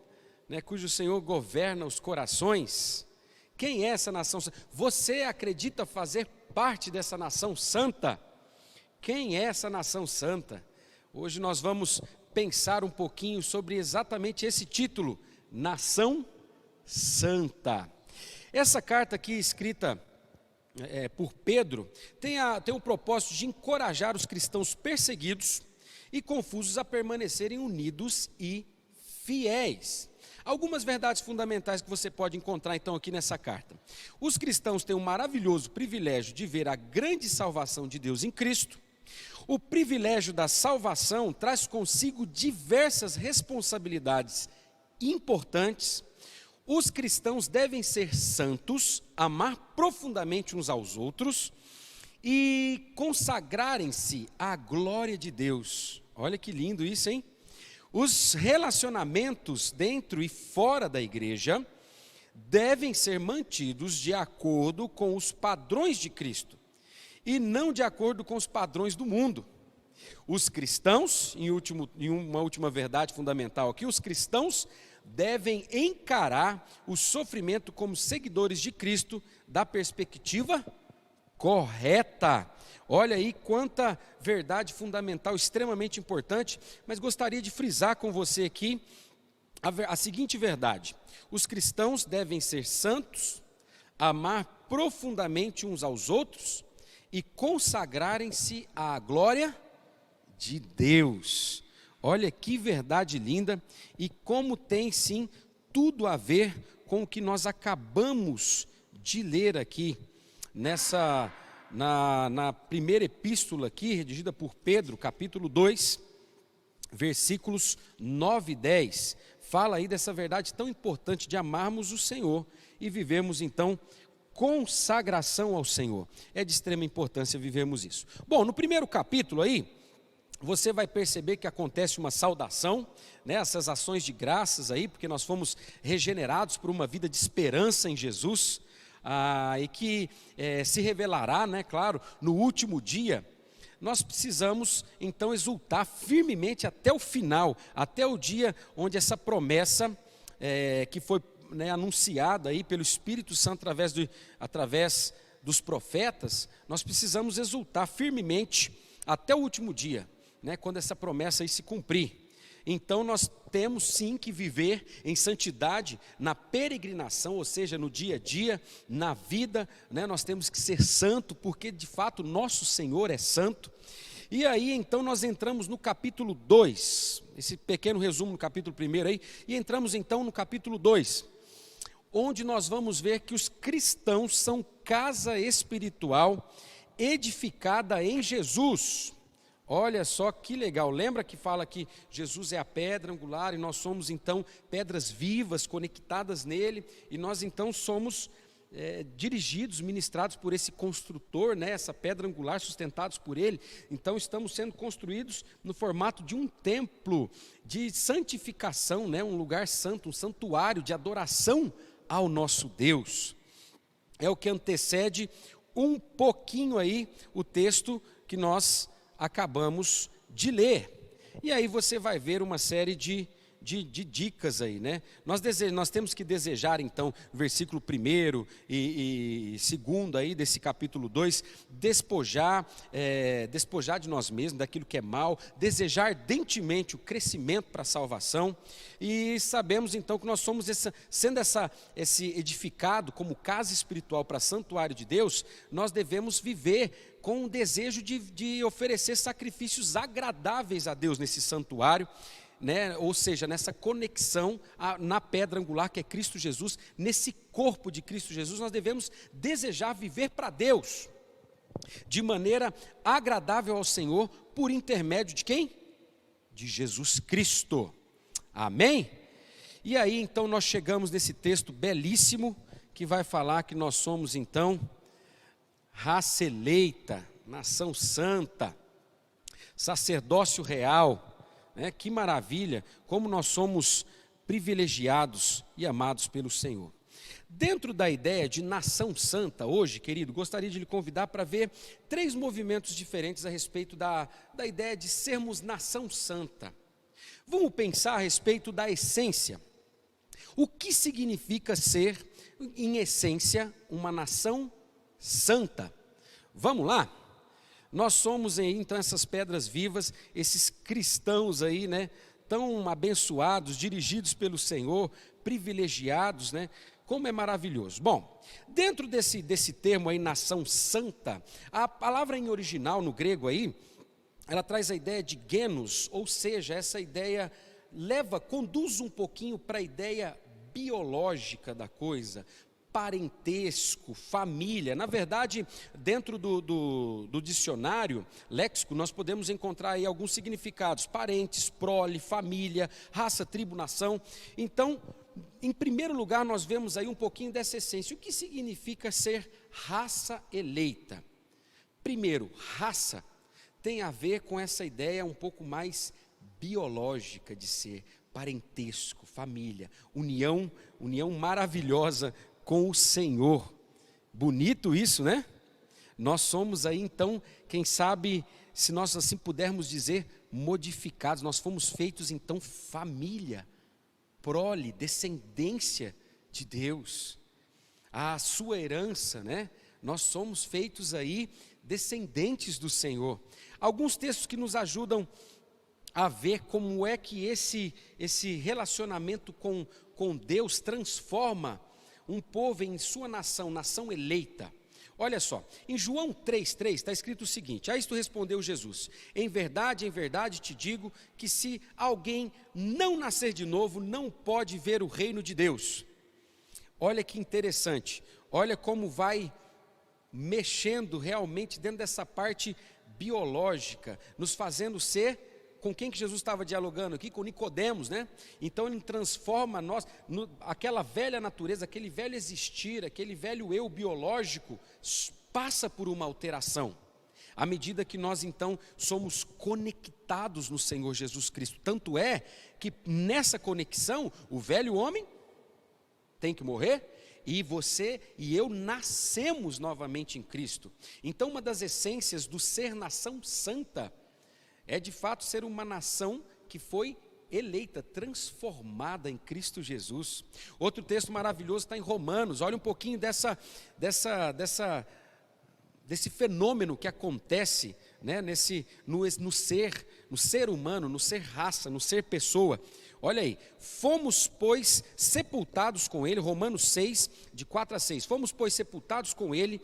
né? Cujo Senhor governa os corações. Quem é essa nação santa? Você acredita fazer parte dessa nação santa? Quem é essa nação santa? Hoje nós vamos pensar um pouquinho sobre exatamente esse título, Nação Santa. Essa carta aqui escrita por Pedro tem o propósito de encorajar os cristãos perseguidos e confusos a permanecerem unidos e fiéis. Algumas verdades fundamentais que você pode encontrar então aqui nessa carta. Os cristãos têm um maravilhoso privilégio de ver a grande salvação de Deus em Cristo. O privilégio da salvação traz consigo diversas responsabilidades importantes. Os cristãos devem ser santos, amar profundamente uns aos outros e consagrarem-se à glória de Deus. Olha que lindo isso, hein? Os relacionamentos dentro e fora da igreja devem ser mantidos de acordo com os padrões de Cristo e não de acordo com os padrões do mundo. Os cristãos, em uma última verdade fundamental aqui, os cristãos devem encarar o sofrimento como seguidores de Cristo da perspectiva correta. Olha aí quanta verdade fundamental, extremamente importante, mas gostaria de frisar com você aqui a seguinte verdade: os cristãos devem ser santos, amar profundamente uns aos outros e consagrarem-se à glória de Deus. Olha que verdade linda e como tem sim tudo a ver com o que nós acabamos de ler aqui na primeira epístola aqui, redigida por Pedro, capítulo 2, versículos 9 e 10. Fala aí dessa verdade tão importante de amarmos o Senhor e vivemos então consagração ao Senhor. É de extrema importância vivermos isso. Bom, no primeiro capítulo aí, você vai perceber que acontece uma saudação, né, essas ações de graças aí, porque nós fomos regenerados por uma vida de esperança em Jesus, e que se revelará, né, claro, no último dia. Nós precisamos então exultar firmemente até o final, até o dia onde essa promessa que foi, né, anunciada aí pelo Espírito Santo através dos profetas, nós precisamos exultar firmemente até o último dia, né, quando essa promessa aí se cumprir. Então nós temos sim que viver em santidade na peregrinação, ou seja, no dia a dia, na vida, né, nós temos que ser santo, porque de fato nosso Senhor é santo. E aí então nós entramos no capítulo 2, esse pequeno resumo no capítulo 1 aí, e entramos então no capítulo 2, onde nós vamos ver que os cristãos são casa espiritual edificada em Jesus. Olha só que legal, lembra que fala que Jesus é a pedra angular e nós somos então pedras vivas conectadas nele, e nós então somos dirigidos, ministrados por esse construtor, né, essa pedra angular, sustentados por ele. Então estamos sendo construídos no formato de um templo de santificação, né, um lugar santo, um santuário de adoração ao nosso Deus. É o que antecede um pouquinho aí o texto que nós acabamos de ler. E aí você vai ver uma série de dicas aí, né? Nós temos que desejar, então, versículo 1 e 2 aí desse capítulo 2, despojar de nós mesmos, daquilo que é mal, desejar ardentemente o crescimento para a salvação, e sabemos então que nós somos, sendo esse edificado como casa espiritual para santuário de Deus, nós devemos viver com o desejo de oferecer sacrifícios agradáveis a Deus nesse santuário, né? Ou seja, nessa conexão na pedra angular que é Cristo Jesus, nesse corpo de Cristo Jesus, nós devemos desejar viver para Deus, de maneira agradável ao Senhor, por intermédio de quem? De Jesus Cristo, amém? E aí então nós chegamos nesse texto belíssimo, que vai falar que nós somos então raça eleita, nação santa, sacerdócio real, né? Que maravilha, como nós somos privilegiados e amados pelo Senhor. Dentro da ideia de nação santa, hoje, querido, gostaria de lhe convidar para ver 3 movimentos diferentes a respeito da ideia de sermos nação santa. Vamos pensar a respeito da essência. O que significa ser, em essência, uma nação santa? Vamos lá? Nós somos aí, então, essas pedras vivas, esses cristãos aí, né, tão abençoados, dirigidos pelo Senhor, privilegiados, né, como é maravilhoso. Bom, dentro desse termo aí, nação santa, a palavra em original, no grego aí, ela traz a ideia de genos, ou seja, essa ideia conduz um pouquinho para a ideia biológica da coisa, parentesco, família. Na verdade, dentro do dicionário léxico, nós podemos encontrar aí alguns significados: parentes, prole, família, raça, tribo, nação. Então, em primeiro lugar, nós vemos aí um pouquinho dessa essência. O que significa ser raça eleita? Primeiro, raça tem a ver com essa ideia um pouco mais biológica de ser parentesco, família, união maravilhosa com o Senhor. Bonito isso, né? Nós somos aí então, quem sabe, se nós assim pudermos dizer, modificados. Nós fomos feitos então família, prole, descendência de Deus, a sua herança, né? Nós somos feitos aí descendentes do Senhor. Alguns textos que nos ajudam a ver como é que esse relacionamento com Deus transforma um povo em sua nação eleita. Olha só, em João 3,3 está escrito o seguinte: a isto respondeu Jesus: em verdade te digo, que se alguém não nascer de novo, não pode ver o reino de Deus. Olha que interessante, olha como vai mexendo realmente dentro dessa parte biológica, nos fazendo ser. Com quem que Jesus estava dialogando aqui? Com Nicodemos, né? Então ele transforma nós, aquela velha natureza, aquele velho existir, aquele velho eu biológico, passa por uma alteração, à medida que nós então somos conectados no Senhor Jesus Cristo. Tanto é que nessa conexão, o velho homem tem que morrer, e você e eu nascemos novamente em Cristo. Então uma das essências do ser nação santa é de fato ser uma nação que foi eleita, transformada em Cristo Jesus. Outro texto maravilhoso está em Romanos. Olha um pouquinho desse fenômeno que acontece, né, no ser humano, no ser raça, no ser pessoa. Olha aí, fomos pois sepultados com ele, Romanos 6, de 4 a 6, fomos pois sepultados com ele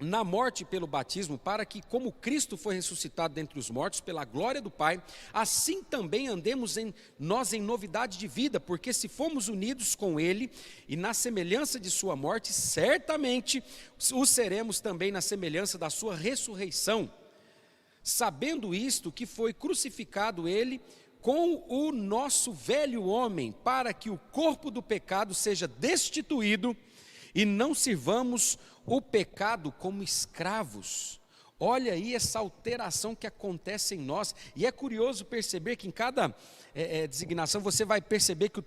na morte pelo batismo, para que, como Cristo foi ressuscitado dentre os mortos, pela glória do Pai, assim também andemos nós em novidade de vida, porque se fomos unidos com Ele, e na semelhança de sua morte, certamente o seremos também na semelhança da sua ressurreição, sabendo isto, que foi crucificado Ele com o nosso velho homem, para que o corpo do pecado seja destituído, e não sirvamos o pecado como escravos. Olha aí essa alteração que acontece em nós, e é curioso perceber que em cada designação você vai perceber que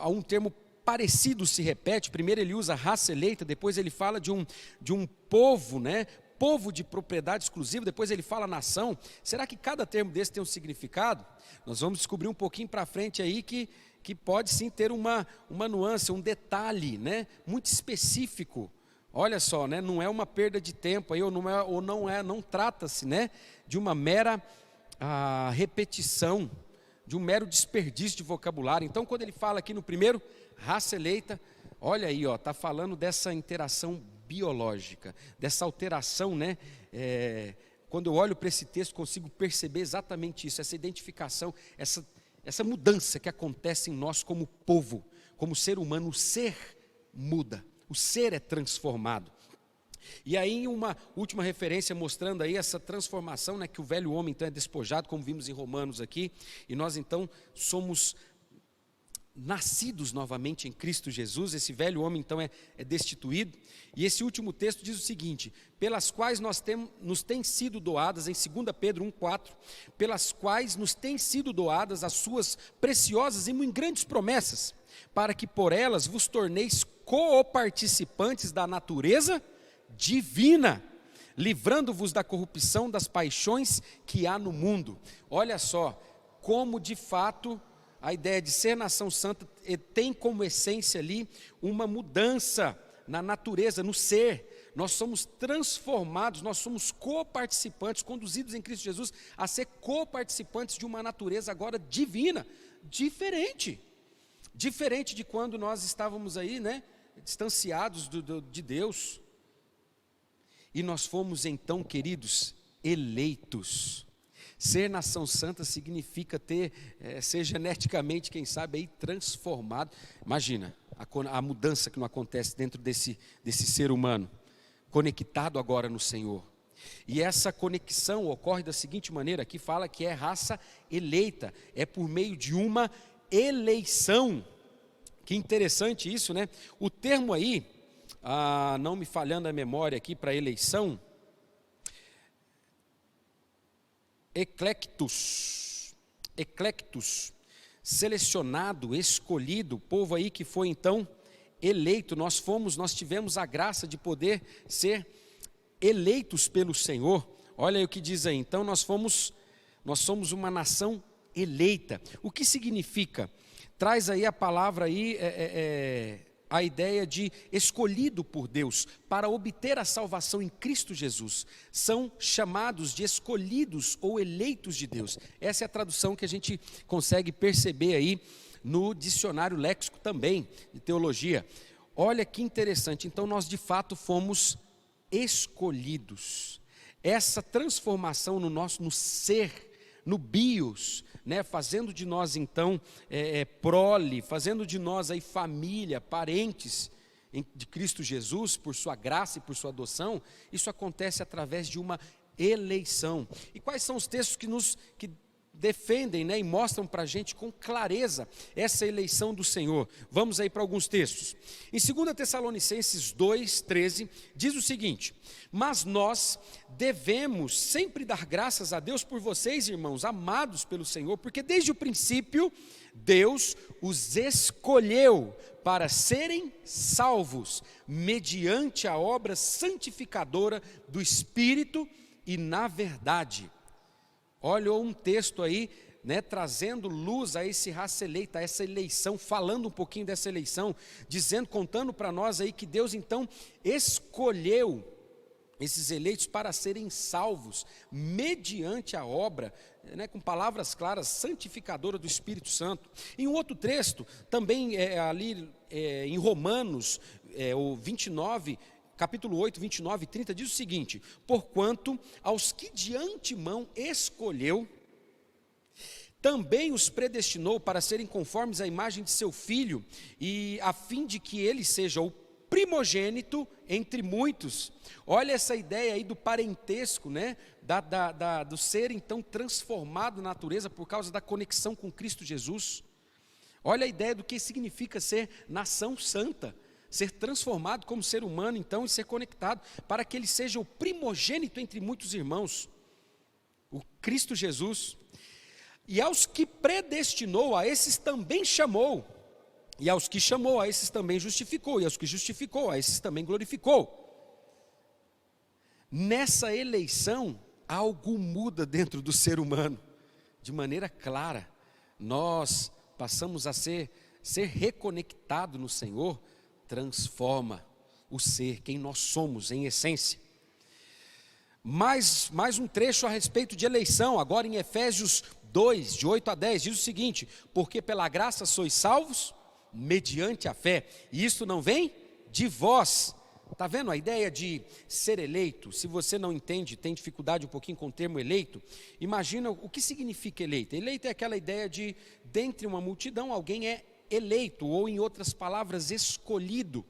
um termo parecido se repete. Primeiro ele usa raça eleita, depois ele fala de um povo, né? Povo de propriedade exclusiva, depois ele fala nação. Será que cada termo desse tem um significado? Nós vamos descobrir um pouquinho para frente aí que pode sim ter uma nuance, um detalhe, né? Muito específico. Olha só, né? Não é uma perda de tempo aí, não trata-se, né, de uma mera repetição, de um mero desperdício de vocabulário. Então, quando ele fala aqui no primeiro, raça eleita, olha aí, está falando dessa interação biológica, dessa alteração, né? Quando eu olho para esse texto, consigo perceber exatamente isso, essa identificação, essa mudança que acontece em nós como povo, como ser humano. O ser muda, o ser é transformado. E aí, em uma última referência mostrando aí essa transformação, né, que o velho homem então é despojado, como vimos em Romanos aqui, e nós então somos nascidos novamente em Cristo Jesus. Esse velho homem então é destituído. E esse último texto diz o seguinte: pelas quais nos têm sido doadas, em 2 Pedro 1,4, pelas quais nos têm sido doadas as suas preciosas e muito grandes promessas, para que por elas vos torneis coparticipantes da natureza divina, livrando-vos da corrupção das paixões que há no mundo. Olha só, como de fato a ideia de ser nação santa tem como essência ali uma mudança na natureza, no ser. Nós somos transformados, nós somos coparticipantes, conduzidos em Cristo Jesus a ser coparticipantes de uma natureza agora divina, diferente de quando nós estávamos aí, né, distanciados de Deus. E nós fomos então, queridos, eleitos. Ser nação santa significa ser geneticamente, quem sabe, aí transformado. Imagina a mudança que não acontece dentro desse ser humano, conectado agora no Senhor. E essa conexão ocorre da seguinte maneira: aqui fala que é raça eleita, é por meio de uma eleição. Que interessante isso, né? O termo aí, não me falhando a memória aqui para eleição, eclectus, selecionado, escolhido, povo aí que foi então eleito. Nós tivemos a graça de poder ser eleitos pelo Senhor. Olha aí o que diz aí, então nós somos uma nação eleita. O que significa? Traz aí a palavra aí, a ideia de escolhido por Deus para obter a salvação em Cristo Jesus. São chamados de escolhidos ou eleitos de Deus. Essa é a tradução que a gente consegue perceber aí no dicionário léxico também, de teologia. Olha que interessante, então nós de fato fomos escolhidos. Essa transformação no ser, no bios, né, fazendo de nós então prole, fazendo de nós aí família, parentes de Cristo Jesus, por sua graça e por sua adoção. Isso acontece através de uma eleição. E quais são os textos que defendem, né, e mostram para a gente com clareza essa eleição do Senhor? Vamos aí para alguns textos. Em 2 Tessalonicenses 2,13 diz o seguinte: mas nós devemos sempre dar graças a Deus por vocês, irmãos, amados pelo Senhor, porque desde o princípio Deus os escolheu para serem salvos, mediante a obra santificadora do Espírito e na verdade. Olha um texto aí, né, trazendo luz a esse raça eleita, a essa eleição, falando um pouquinho dessa eleição, contando para nós aí que Deus então escolheu esses eleitos para serem salvos, mediante a obra, né, com palavras claras, santificadora do Espírito Santo. Em um outro texto, também ali em Romanos, o 29, capítulo 8, 29 e 30, diz o seguinte: porquanto aos que de antemão escolheu, também os predestinou para serem conformes à imagem de seu Filho, e a fim de que ele seja o primogênito entre muitos. Olha essa ideia aí do parentesco, né? Do ser então transformado na natureza por causa da conexão com Cristo Jesus. Olha a ideia do que significa ser nação santa, ser transformado como ser humano então e ser conectado, para que ele seja o primogênito entre muitos irmãos, o Cristo Jesus. E aos que predestinou, a esses também chamou, e aos que chamou, a esses também justificou, e aos que justificou, a esses também glorificou. Nessa eleição, algo muda dentro do ser humano, de maneira clara. Nós passamos a ser reconectado no Senhor, transforma o ser, quem nós somos em essência. Mais um trecho a respeito de eleição, agora em Efésios 2, de 8 a 10, diz o seguinte: porque pela graça sois salvos, mediante a fé, e isto não vem de vós. Está vendo a ideia de ser eleito? Se você não entende, tem dificuldade um pouquinho com o termo eleito, imagina o que significa eleito. Eleito é aquela ideia de, dentre uma multidão, alguém é eleito, ou em outras palavras, escolhido.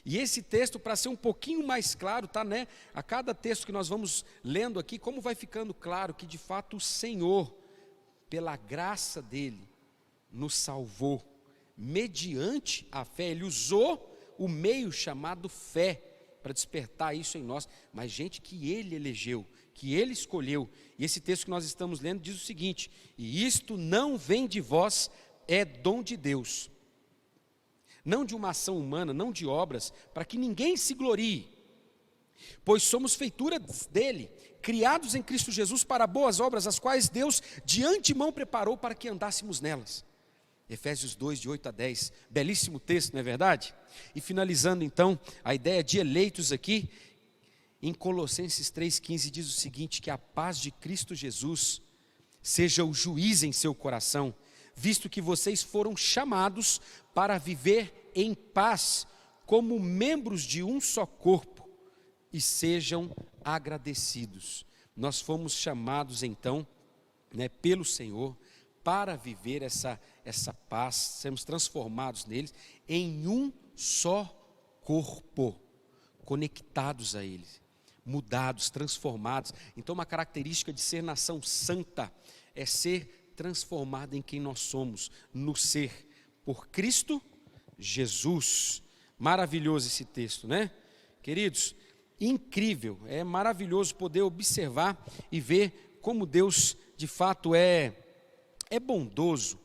E esse texto, para ser um pouquinho mais claro, tá, né? A cada texto que nós vamos lendo aqui, como vai ficando claro que de fato o Senhor, pela graça dele, nos salvou, mediante a fé. Ele usou o meio chamado fé para despertar isso em nós, mas gente que ele elegeu, que ele escolheu. E esse texto que nós estamos lendo diz o seguinte: e isto não vem de vós, é dom de Deus, não de uma ação humana, não de obras, para que ninguém se glorie, pois somos feitura dele, criados em Cristo Jesus para boas obras, as quais Deus de antemão preparou para que andássemos nelas. Efésios 2, de 8 a 10, belíssimo texto, não é verdade? E finalizando então, a ideia de eleitos aqui, em Colossenses 3,15 diz o seguinte: que a paz de Cristo Jesus seja o juiz em seu coração, visto que vocês foram chamados para viver em paz, como membros de um só corpo, e sejam agradecidos. Nós fomos chamados então, né, pelo Senhor, para viver essa paz, sermos transformados neles em um só corpo, conectados a Ele, mudados, transformados. Então uma característica de ser nação santa é ser transformado em quem nós somos, no ser, por Cristo Jesus. Maravilhoso esse texto, né? Queridos, incrível, é maravilhoso poder observar e ver como Deus de fato é bondoso,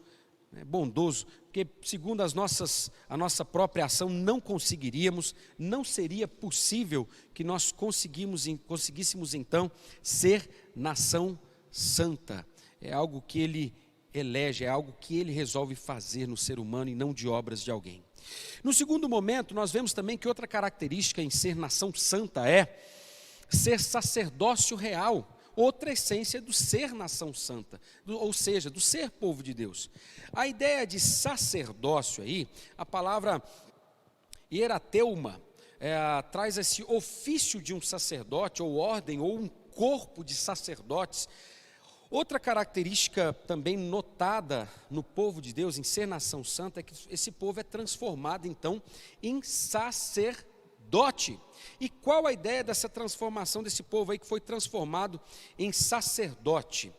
porque segundo a nossa própria ação não conseguiríamos, não seria possível que nós conseguíssemos então ser nação santa. É algo que Ele elege, é algo que Ele resolve fazer no ser humano e não de obras de alguém. No segundo momento, nós vemos também que outra característica em ser nação santa é ser sacerdócio real. Outra essência do ser nação santa, ou seja, do ser povo de Deus. A ideia de sacerdócio aí, a palavra hierateuma, traz esse ofício de um sacerdote, ou ordem, ou um corpo de sacerdotes. Outra característica também notada no povo de Deus, em ser nação santa, é que esse povo é transformado então em sacerdote. E qual a ideia dessa transformação desse povo aí que foi transformado em sacerdote?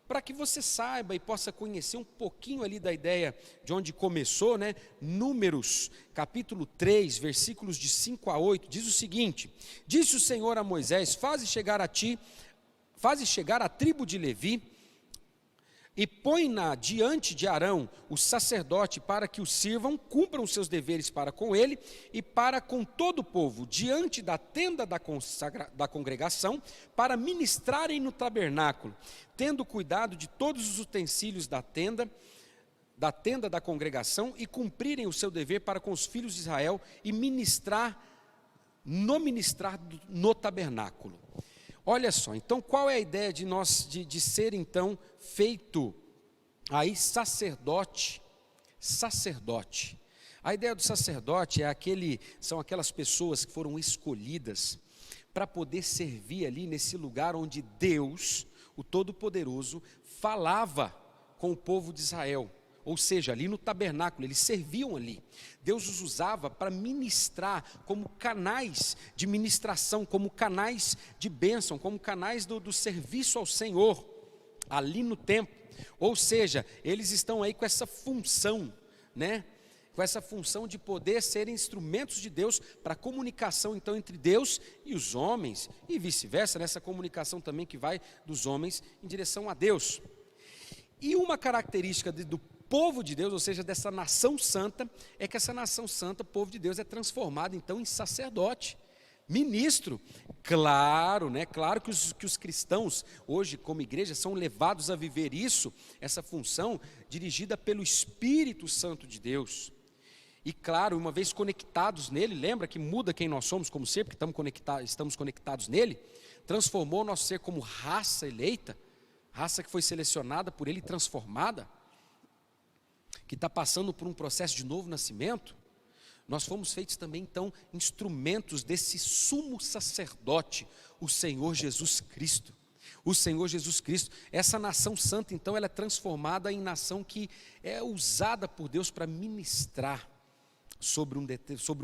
Para que você saiba e possa conhecer um pouquinho ali da ideia de onde começou, né? Números, capítulo 3, versículos de 5 a 8, diz o seguinte: disse o Senhor a Moisés: faze chegar a tribo de Levi, e põe-na diante de Arão, o sacerdote, para que o sirvam, cumpram os seus deveres para com ele e para com todo o povo, diante da tenda da congregação, para ministrarem no tabernáculo, tendo cuidado de todos os utensílios da tenda da congregação, e cumprirem o seu dever para com os filhos de Israel, e ministrar no tabernáculo. Olha só, então qual é a ideia de ser então feito aí sacerdote? A ideia do sacerdote são aquelas pessoas que foram escolhidas para poder servir ali nesse lugar onde Deus, o Todo-Poderoso, falava com o povo de Israel. Ou seja, ali no tabernáculo, eles serviam ali. Deus os usava para ministrar como canais de ministração, como canais de bênção, como canais do serviço ao Senhor, ali no templo. Ou seja, eles estão aí com essa função, né? com essa função de poder ser instrumentos de Deus para a comunicação, então, entre Deus e os homens, e vice-versa, nessa comunicação também que vai dos homens em direção a Deus. E uma característica do povo de Deus, ou seja, dessa nação santa, é que essa nação santa, povo de Deus, é transformada então em sacerdote, ministro. Claro, claro que os cristãos hoje como igreja são levados a viver isso, essa função dirigida pelo Espírito Santo de Deus. E claro, uma vez conectados nele, lembra que muda quem nós somos como ser, porque estamos conectados nele, transformou o nosso ser como raça eleita, raça que foi selecionada por ele e transformada, que está passando por um processo de novo nascimento. Nós fomos feitos também, então, instrumentos desse sumo sacerdote, o Senhor Jesus Cristo. O Senhor Jesus Cristo. Essa nação santa, então, ela é transformada em nação que é usada por Deus para ministrar sobre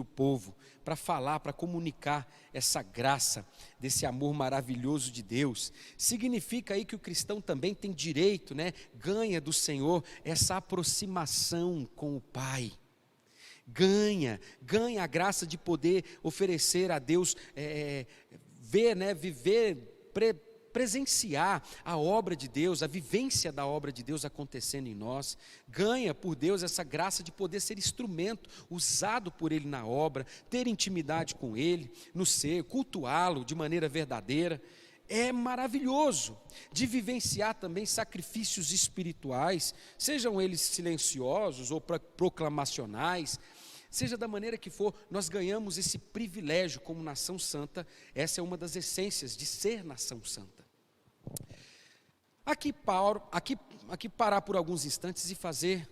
o povo, para falar, para comunicar essa graça, desse amor maravilhoso de Deus. Significa aí que o cristão também tem direito, ganha do Senhor essa aproximação com o Pai. Ganha a graça de poder oferecer a Deus, presenciar a obra de Deus, a vivência da obra de Deus acontecendo em nós. Ganha por Deus essa graça de poder ser instrumento, usado por Ele na obra, ter intimidade com Ele, no ser, cultuá-lo de maneira verdadeira. É maravilhoso de vivenciar também sacrifícios espirituais, sejam eles silenciosos ou proclamacionais, seja da maneira que for, nós ganhamos esse privilégio como nação santa. Essa é uma das essências de ser nação santa. Aqui parar por alguns instantes e fazer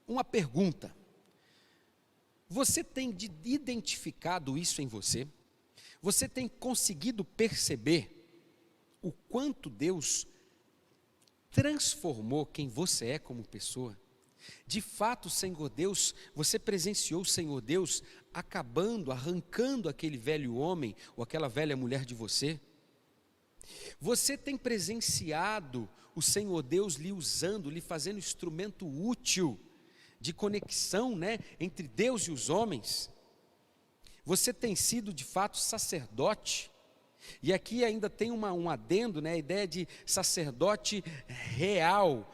uma pergunta. Você tem identificado isso em você? Você tem conseguido perceber o quanto Deus transformou quem você é como pessoa? De fato, o Senhor Deus, você presenciou o Senhor Deus arrancando aquele velho homem ou aquela velha mulher de você? Você tem presenciado o Senhor Deus lhe usando, lhe fazendo instrumento útil de conexão, entre Deus e os homens? Você tem sido de fato sacerdote? E aqui ainda tem um adendo, a ideia de sacerdote real,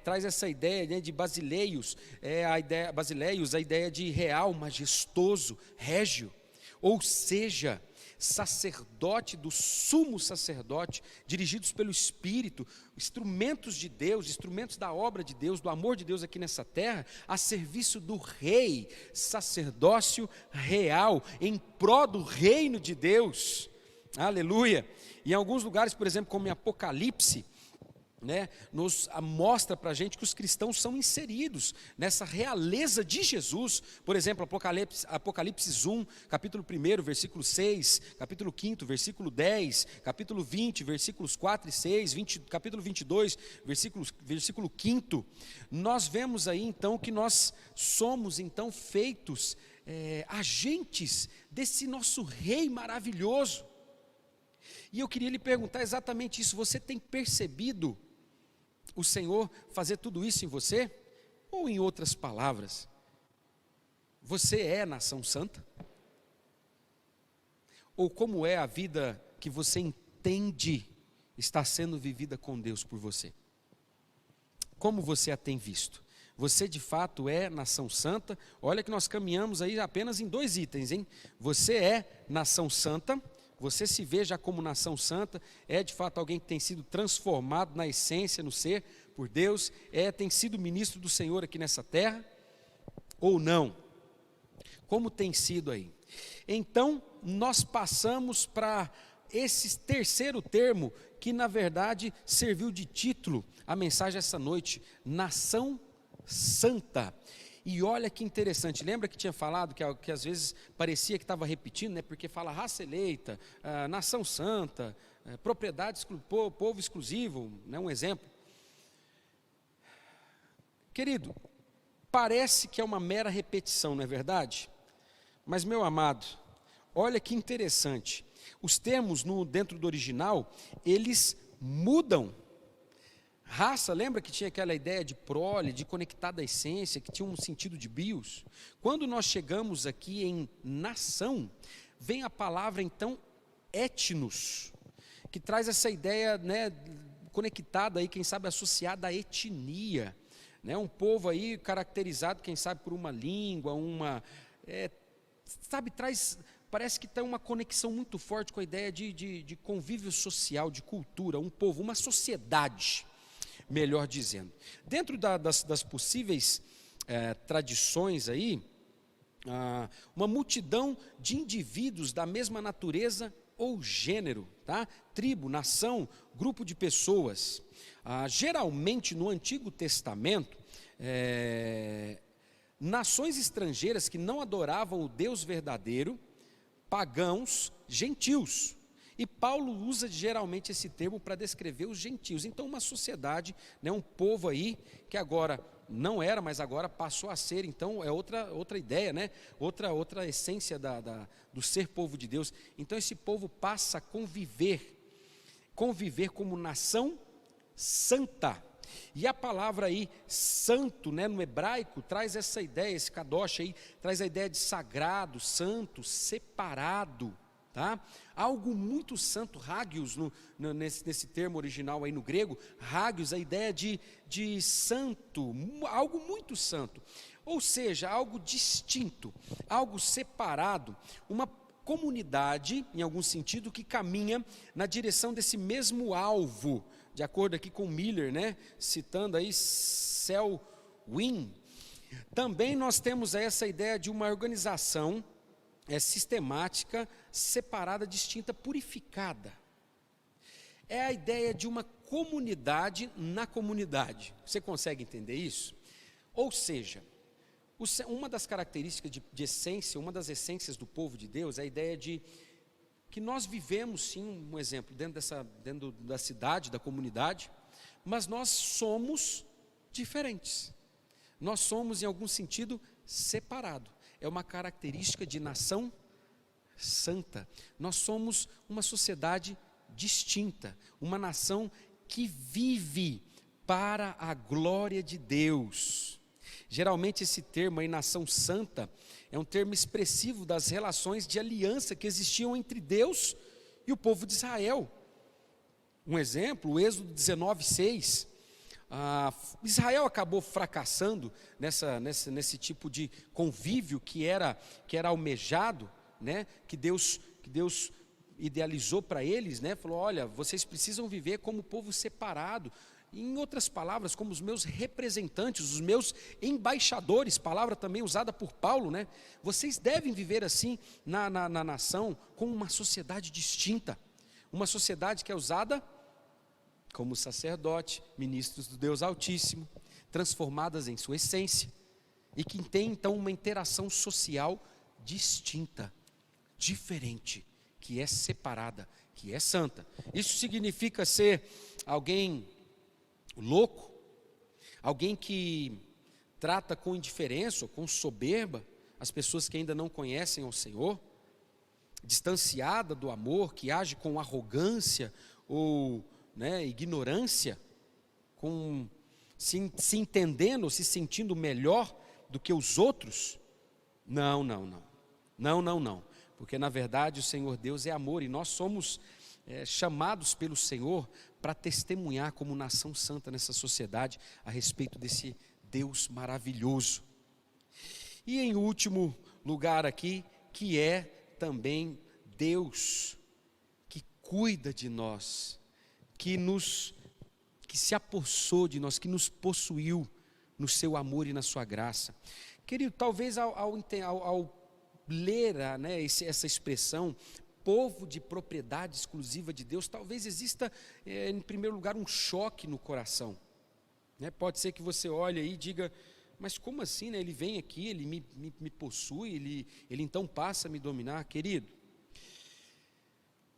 traz essa ideia de basileios, a ideia de real, majestoso, régio, ou seja, sacerdote do sumo sacerdote, dirigidos pelo Espírito, instrumentos de Deus, instrumentos da obra de Deus, do amor de Deus aqui nessa terra, a serviço do rei, sacerdócio real, em pró do reino de Deus. Aleluia. Em alguns lugares, por exemplo, como em Apocalipse, nos mostra para a gente que os cristãos são inseridos nessa realeza de Jesus. Por exemplo, Apocalipse 1, capítulo 1, versículo 6, capítulo 5, versículo 10, capítulo 20, versículos 4 e 6, capítulo 22, versículo 5, nós vemos aí então que nós somos então feitos agentes desse nosso rei maravilhoso. E eu queria lhe perguntar exatamente isso: você tem percebido o Senhor fazer tudo isso em você? Ou em outras palavras, você é nação santa? Ou como é a vida que você entende está sendo vivida com Deus por você? Como você a tem visto? Você de fato é nação santa? Olha que nós caminhamos aí apenas em 2 itens, hein? Você é nação santa. Você se vê já como nação santa, é de fato alguém que tem sido transformado na essência, no ser, por Deus, tem sido ministro do Senhor aqui nessa terra, ou não? Como tem sido aí? Então, nós passamos para esse terceiro termo, que na verdade serviu de título a mensagem essa noite: nação santa. E olha que interessante, lembra que tinha falado que às vezes parecia que estava repetindo, porque fala raça eleita, nação santa, propriedade, povo exclusivo, um exemplo. Querido, parece que é uma mera repetição, não é verdade? Mas, meu amado, olha que interessante, os termos dentro do original, eles mudam. Raça, lembra que tinha aquela ideia de prole, de conectada à essência, que tinha um sentido de bios? Quando nós chegamos aqui em nação, vem a palavra então etnos, que traz essa ideia, né, conectada aí, quem sabe associada à etnia, né, um povo aí caracterizado, quem sabe por uma língua, parece que tem uma conexão muito forte com a ideia de convívio social, de cultura, um povo, uma sociedade, melhor dizendo. Dentro das possíveis tradições aí, uma multidão de indivíduos da mesma natureza ou gênero, tá? Tribo, nação, grupo de pessoas. Geralmente no Antigo Testamento, nações estrangeiras que não adoravam o Deus verdadeiro, pagãos, gentios. E Paulo usa geralmente esse termo para descrever os gentios. Então uma sociedade, né, um povo aí, que agora não era, mas agora passou a ser, então é outra ideia, né? outra essência do ser povo de Deus. Então esse povo passa a conviver como nação santa. E a palavra aí, santo, né, no hebraico, traz essa ideia, esse kadosh aí, traz a ideia de sagrado, santo, separado, tá? Algo muito santo, hagios, nesse termo original aí no grego, hagios, a ideia de santo, algo muito santo. Ou seja, algo distinto, algo separado, uma comunidade, em algum sentido, que caminha na direção desse mesmo alvo, de acordo aqui com Miller, né, citando aí Selwyn. Também nós temos aí essa ideia de uma organização sistemática, separada, distinta, purificada. É a ideia de uma comunidade na comunidade. Você consegue entender isso? Ou seja, uma das características de essência, uma das essências do povo de Deus é a ideia de que nós vivemos sim, um exemplo, dentro da cidade, da comunidade, mas nós somos diferentes. Nós somos, em algum sentido, separados. É uma característica de nação santa. Nós somos uma sociedade distinta, uma nação que vive para a glória de Deus. Geralmente esse termo aí, nação santa, é um termo expressivo das relações de aliança que existiam entre Deus e o povo de Israel. Um exemplo, o Êxodo 19:6. Israel acabou fracassando nesse tipo de convívio que era almejado, né? que Deus idealizou para eles, né? Falou, olha, vocês precisam viver como povo separado. Em outras palavras, como os meus representantes, os meus embaixadores, palavra também usada por Paulo, né? Vocês devem viver assim na nação, como uma sociedade distinta, uma sociedade que é usada como sacerdote, ministros do Deus Altíssimo, transformadas em sua essência, e que tem então uma interação social distinta, diferente, que é separada, que é santa. Isso significa ser alguém louco, alguém que trata com indiferença ou com soberba as pessoas que ainda não conhecem ao Senhor, distanciada do amor, que age com arrogância ou ignorância, se entendendo, se sentindo melhor do que os outros. Não, porque na verdade o Senhor Deus é amor e nós somos chamados pelo Senhor para testemunhar como nação santa nessa sociedade a respeito desse Deus maravilhoso. E em último lugar aqui, que é também Deus que cuida de nós, que se apossou de nós, que nos possuiu no seu amor e na sua graça. Querido, talvez ao ler essa expressão, povo de propriedade exclusiva de Deus, talvez exista, em primeiro lugar, um choque no coração. Pode ser que você olhe aí e diga, mas como assim? Ele vem aqui, ele me possui, ele então passa a me dominar. Querido,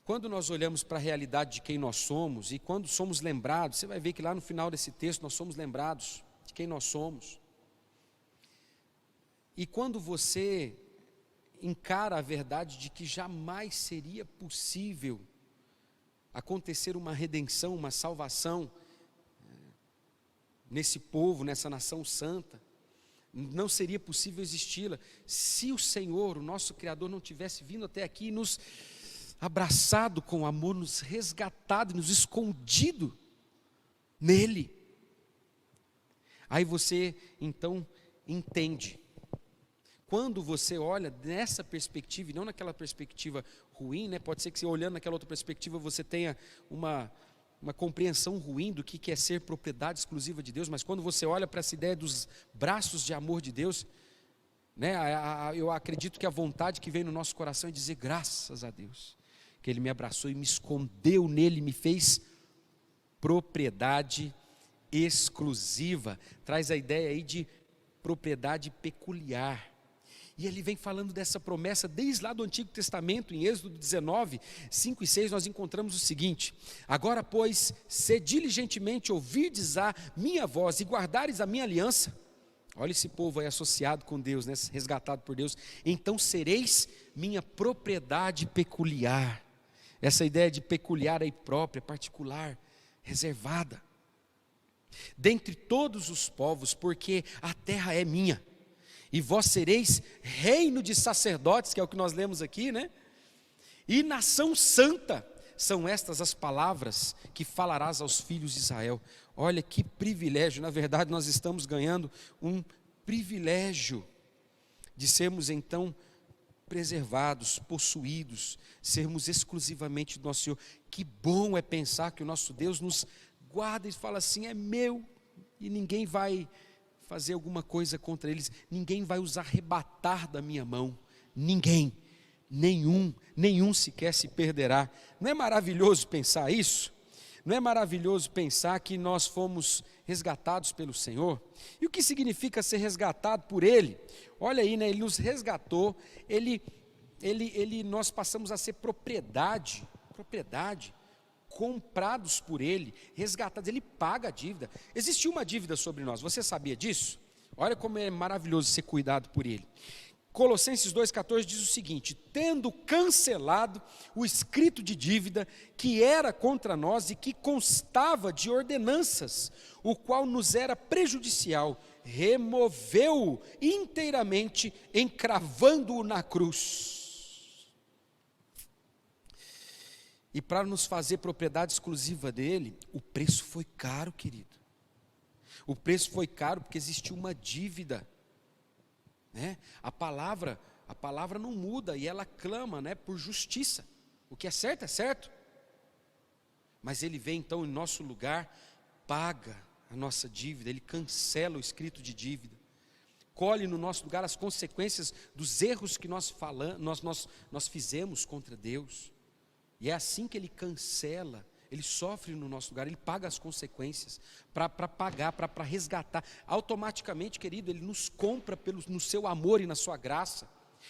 quando nós olhamos para a realidade de quem nós somos, e quando somos lembrados, você vai ver que lá no final desse texto nós somos lembrados de quem nós somos. E quando você encara a verdade de que jamais seria possível acontecer uma redenção, uma salvação, nesse povo, nessa nação santa. Não seria possível existi-la se o Senhor, o nosso Criador, não tivesse vindo até aqui e nos abraçado com amor, nos resgatado, nos escondido nele. Aí você então entende. Quando você olha nessa perspectiva e não naquela perspectiva ruim, né? Pode ser que você olhando naquela outra perspectiva você tenha uma compreensão ruim do que é ser propriedade exclusiva de Deus, mas quando você olha para essa ideia dos braços de amor de Deus, né? Eu acredito que a vontade que vem no nosso coração é dizer graças a Deus, que Ele me abraçou e me escondeu nele, me fez propriedade exclusiva. Traz a ideia aí de propriedade peculiar. E ele vem falando dessa promessa desde lá do Antigo Testamento, em Êxodo 19, 5 e 6, nós encontramos o seguinte: agora, pois, se diligentemente ouvirdes a minha voz e guardares a minha aliança, olha esse povo aí associado com Deus, né, resgatado por Deus, então sereis minha propriedade peculiar. Essa ideia de peculiar aí própria, particular, reservada. Dentre todos os povos, porque a terra é minha. E vós sereis reino de sacerdotes, que é o que nós lemos aqui, né? E nação santa, são estas as palavras que falarás aos filhos de Israel. Olha que privilégio, na verdade nós estamos ganhando um privilégio de sermos então preservados, possuídos, sermos exclusivamente do nosso Senhor. Que bom é pensar que o nosso Deus nos guarda e fala assim, é meu, e ninguém vai fazer alguma coisa contra eles, ninguém vai os arrebatar da minha mão, ninguém, nenhum sequer se perderá. Não é maravilhoso pensar isso? Não é maravilhoso pensar que nós fomos resgatados pelo Senhor? E o que significa ser resgatado por Ele? Olha aí, né? Ele nos resgatou, nós passamos a ser propriedade, comprados por Ele, resgatados. Ele paga a dívida. Existia uma dívida sobre nós, você sabia disso? Olha como é maravilhoso ser cuidado por Ele. Colossenses 2,14 diz o seguinte: tendo cancelado o escrito de dívida que era contra nós e que constava de ordenanças, o qual nos era prejudicial, removeu-o inteiramente, encravando-o na cruz. E para nos fazer propriedade exclusiva dele, o preço foi caro, querido. O preço foi caro porque existia uma dívida, né? A palavra não muda e ela clama, né, por justiça. O que é certo, mas ele vem então em nosso lugar, paga a nossa dívida, ele cancela o escrito de dívida, colhe no nosso lugar as consequências dos erros que nós fizemos contra Deus. E é assim que ele cancela, ele sofre no nosso lugar, ele paga as consequências, para pagar, para resgatar. Automaticamente, querido, ele nos compra no seu amor e na sua graça,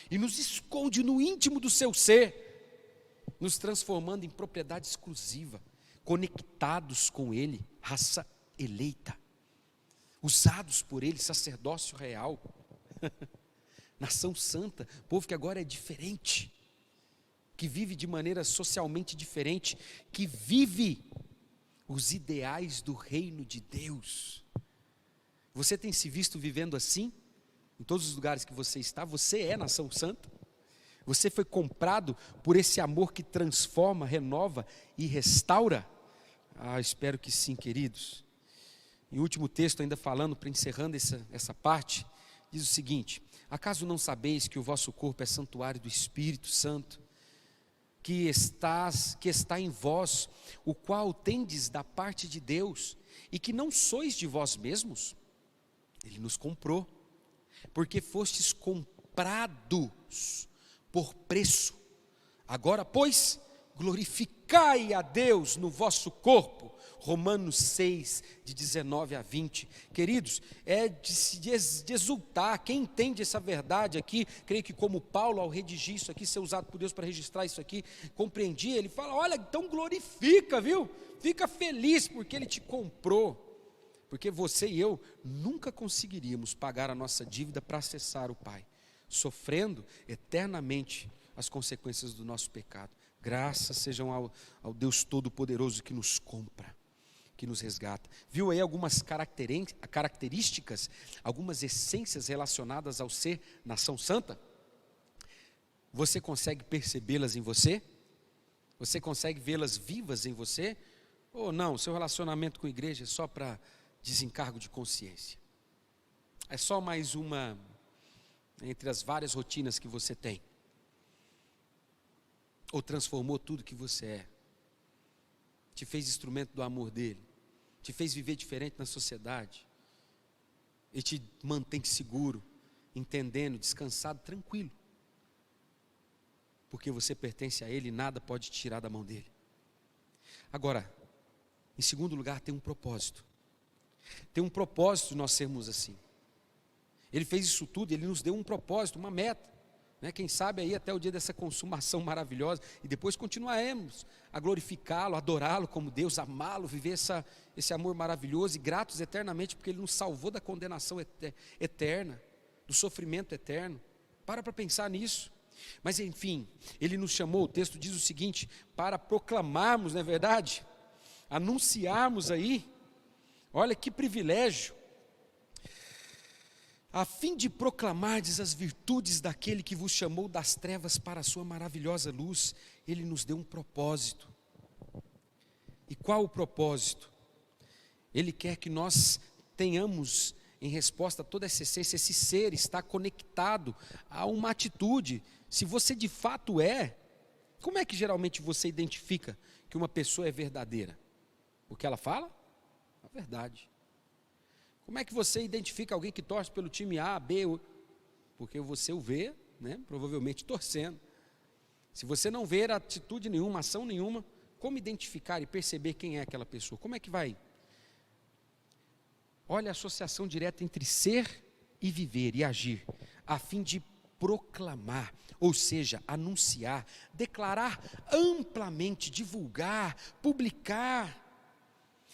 e nos esconde no íntimo do seu ser, nos transformando em propriedade exclusiva, conectados com ele, raça eleita, usados por ele, sacerdócio real, nação santa, povo que agora é diferente, que vive de maneira socialmente diferente, que vive os ideais do reino de Deus. Você tem se visto vivendo assim? Em todos os lugares que você está, você é nação santa? Você foi comprado por esse amor que transforma, renova e restaura? Espero que sim, queridos. E o último texto, ainda falando, encerrando essa parte, diz o seguinte: acaso não sabeis que o vosso corpo é santuário do Espírito Santo, que está em vós, o qual tendes da parte de Deus, e que não sois de vós mesmos? Ele nos comprou, porque fostes comprados por preço. Agora, pois, glorificai a Deus no vosso corpo. Romanos 6, de 19 a 20. Queridos, é de exultar. Quem entende essa verdade aqui, creio que como Paulo, ao redigir isso aqui, ser usado por Deus para registrar isso aqui, compreendia, ele fala, olha, então glorifica, viu? Fica feliz porque ele te comprou. Porque você e eu nunca conseguiríamos pagar a nossa dívida para acessar o Pai, sofrendo eternamente as consequências do nosso pecado. Graças sejam ao Deus Todo-Poderoso que nos compra, que nos resgata. Viu aí algumas características, algumas essências relacionadas ao ser nação santa? Você consegue percebê-las em você? Você consegue vê-las vivas em você? Ou não, seu relacionamento com a igreja é só para desencargo de consciência? É só mais uma entre as várias rotinas que você tem? Ou transformou tudo que você é? Te fez instrumento do amor dele? Te fez viver diferente na sociedade? E te mantém seguro, entendendo, descansado, tranquilo? Porque você pertence a ele e nada pode te tirar da mão dele. Agora, em segundo lugar, tem um propósito. Tem um propósito nós sermos assim. Ele fez isso tudo, ele nos deu um propósito, uma meta, né? Quem sabe aí até o dia dessa consumação maravilhosa, e depois continuaremos a glorificá-lo, adorá-lo como Deus, amá-lo, viver esse amor maravilhoso e gratos eternamente, porque ele nos salvou da condenação eterna, do sofrimento eterno. Para pensar nisso. Mas enfim, ele nos chamou, o texto diz o seguinte, para proclamarmos, não é verdade? Anunciarmos aí, olha que privilégio, a fim de proclamardes as virtudes daquele que vos chamou das trevas para a sua maravilhosa luz. Ele nos deu um propósito. E qual o propósito? Ele quer que nós tenhamos, em resposta a toda essa essência, esse ser está conectado a uma atitude. Se você de fato é, como é que geralmente você identifica que uma pessoa é verdadeira? O que ela fala? A verdade. Como é que você identifica alguém que torce pelo time A, B? Porque você o vê, né, provavelmente torcendo. Se você não ver atitude nenhuma, ação nenhuma, como identificar e perceber quem é aquela pessoa? Como é que vai? Olha a associação direta entre ser e viver e agir, a fim de proclamar, ou seja, anunciar, declarar amplamente, divulgar, publicar,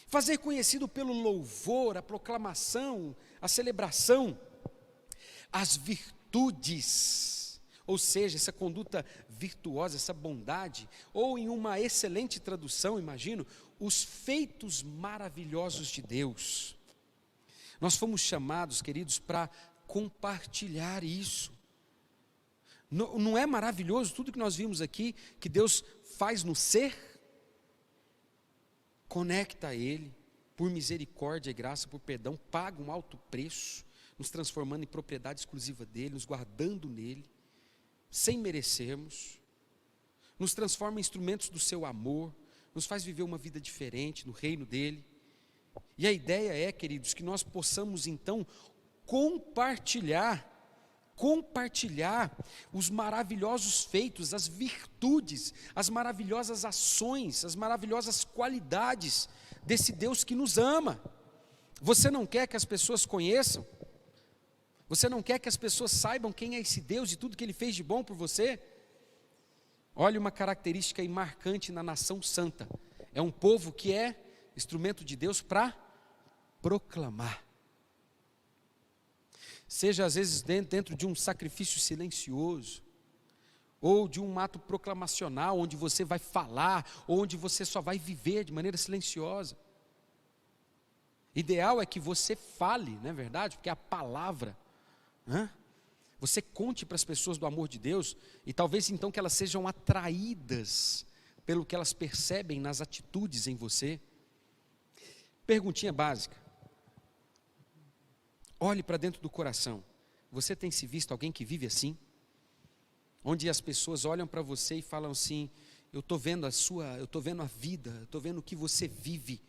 fazer conhecido pelo louvor, a proclamação, a celebração, as virtudes, ou seja, essa conduta virtuosa, essa bondade, ou em uma excelente tradução, imagino, os feitos maravilhosos de Deus. Nós fomos chamados, queridos, para compartilhar isso. Não é maravilhoso tudo que nós vimos aqui, que Deus faz no ser? Conecta a Ele, por misericórdia e graça, por perdão, paga um alto preço, nos transformando em propriedade exclusiva dEle, nos guardando nele, sem merecermos, nos transforma em instrumentos do seu amor, nos faz viver uma vida diferente no reino dEle. E a ideia é, queridos, que nós possamos então compartilhar os maravilhosos feitos, as virtudes, as maravilhosas ações, as maravilhosas qualidades desse Deus que nos ama. Você não quer que as pessoas conheçam? Você não quer que as pessoas saibam quem é esse Deus e tudo que Ele fez de bom por você? Olha uma característica aí marcante na nação santa. É um povo que é instrumento de Deus para proclamar. Seja às vezes dentro de um sacrifício silencioso, ou de um ato proclamacional, onde você vai falar, ou onde você só vai viver de maneira silenciosa. Ideal é que você fale, não é verdade? Porque a palavra, você conte para as pessoas do amor de Deus, e talvez então que elas sejam atraídas pelo que elas percebem nas atitudes em você. Perguntinha básica. Olhe para dentro do coração. Você tem se visto alguém que vive assim? Onde as pessoas olham para você e falam assim: eu estou vendo a vida, eu estou vendo o que você vive.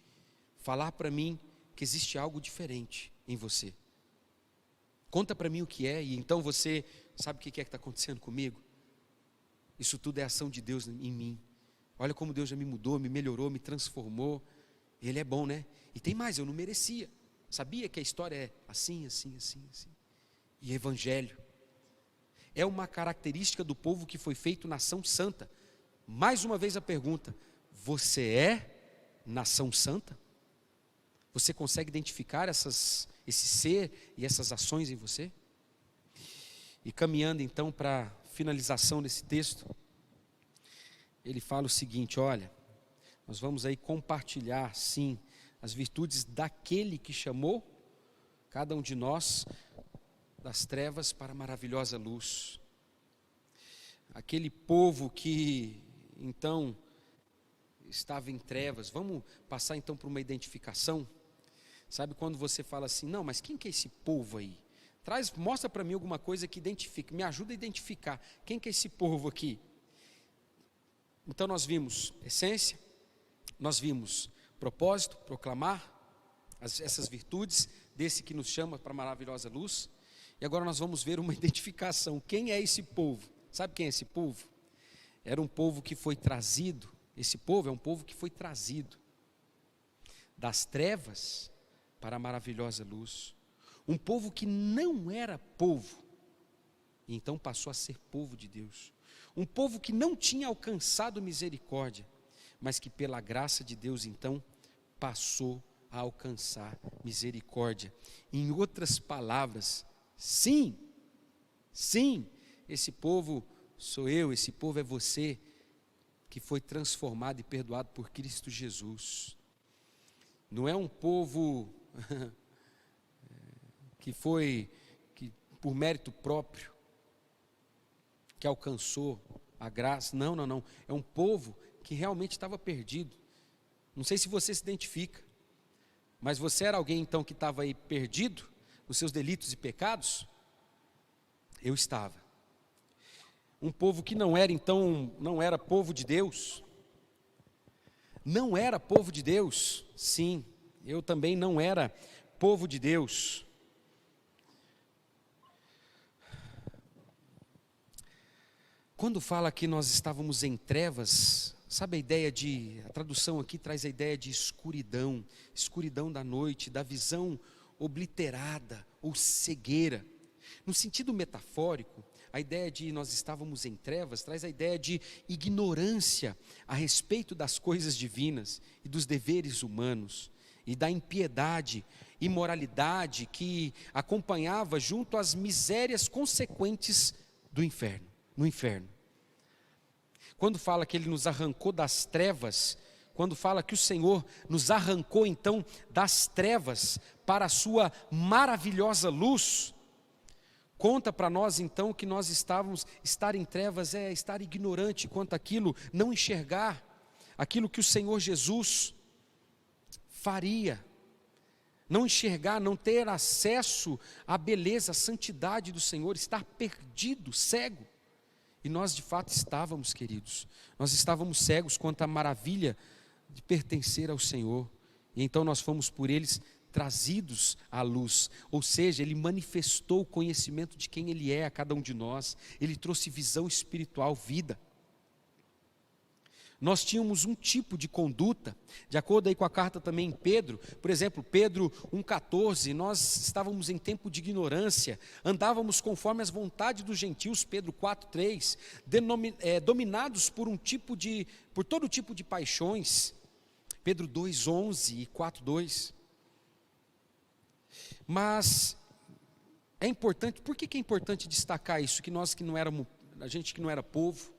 Falar para mim que existe algo diferente em você. Conta para mim o que é, e então você sabe o que é que está acontecendo comigo? Isso tudo é ação de Deus em mim. Olha como Deus já me mudou, me melhorou, me transformou. Ele é bom, né? E tem mais, eu não merecia. Sabia que a história é assim, assim, assim, assim. E evangelho é uma característica do povo que foi feito nação santa. Mais uma vez a pergunta: você é nação santa? Você consegue identificar esse ser e essas ações em você? E caminhando então para a finalização desse texto, ele fala o seguinte: olha, nós vamos aí compartilhar sim as virtudes daquele que chamou cada um de nós das trevas para a maravilhosa luz. Aquele povo que então estava em trevas. Vamos passar então por uma identificação. Sabe quando você fala assim, não, mas quem que é esse povo aí? Mostra para mim alguma coisa que identifique, me ajuda a identificar quem que é esse povo aqui. Então nós vimos essência, nós vimos propósito, proclamar essas virtudes desse que nos chama para a maravilhosa luz. E agora nós vamos ver uma identificação. Quem é esse povo? Sabe quem é esse povo? Era um povo que foi trazido, esse povo é um povo que foi trazido das trevas para a maravilhosa luz. Um povo que não era povo, e então passou a ser povo de Deus. Um povo que não tinha alcançado misericórdia, mas que pela graça de Deus então passou a alcançar misericórdia. Em outras palavras, sim, esse povo sou eu, esse povo é você, que foi transformado e perdoado por Cristo Jesus. Não é um povo que por mérito próprio, que alcançou a graça, não, é um povo que realmente estava perdido. Não sei se você se identifica, mas você era alguém então que estava aí perdido nos seus delitos e pecados? Eu estava. Um povo que não era povo de Deus. Não era povo de Deus, sim, eu também não era povo de Deus. Quando fala que nós estávamos em trevas, sabe a tradução aqui traz a ideia de escuridão, escuridão da noite, da visão obliterada ou cegueira. No sentido metafórico, a ideia de nós estávamos em trevas traz a ideia de ignorância a respeito das coisas divinas e dos deveres humanos e da impiedade, imoralidade que acompanhava junto às misérias consequentes do inferno, no inferno. Quando fala que Ele nos arrancou das trevas, quando fala que o Senhor nos arrancou então das trevas para a sua maravilhosa luz, conta para nós então que nós estar em trevas é estar ignorante quanto àquilo, não enxergar aquilo que o Senhor Jesus faria, não enxergar, não ter acesso à beleza, à santidade do Senhor, estar perdido, cego. E nós de fato estávamos, queridos, nós estávamos cegos quanto à maravilha de pertencer ao Senhor, e então nós fomos por eles trazidos à luz, ou seja, Ele manifestou o conhecimento de quem Ele é a cada um de nós, Ele trouxe visão espiritual, vida. Nós tínhamos um tipo de conduta, de acordo aí com a carta também em Pedro, por exemplo, Pedro 1,14, nós estávamos em tempo de ignorância, andávamos conforme as vontades dos gentios, Pedro 4,3, dominados por todo tipo de paixões, Pedro 2,11 e 4,2. Mas é importante, por que é importante destacar isso? Que nós que não éramos, a gente que não era povo,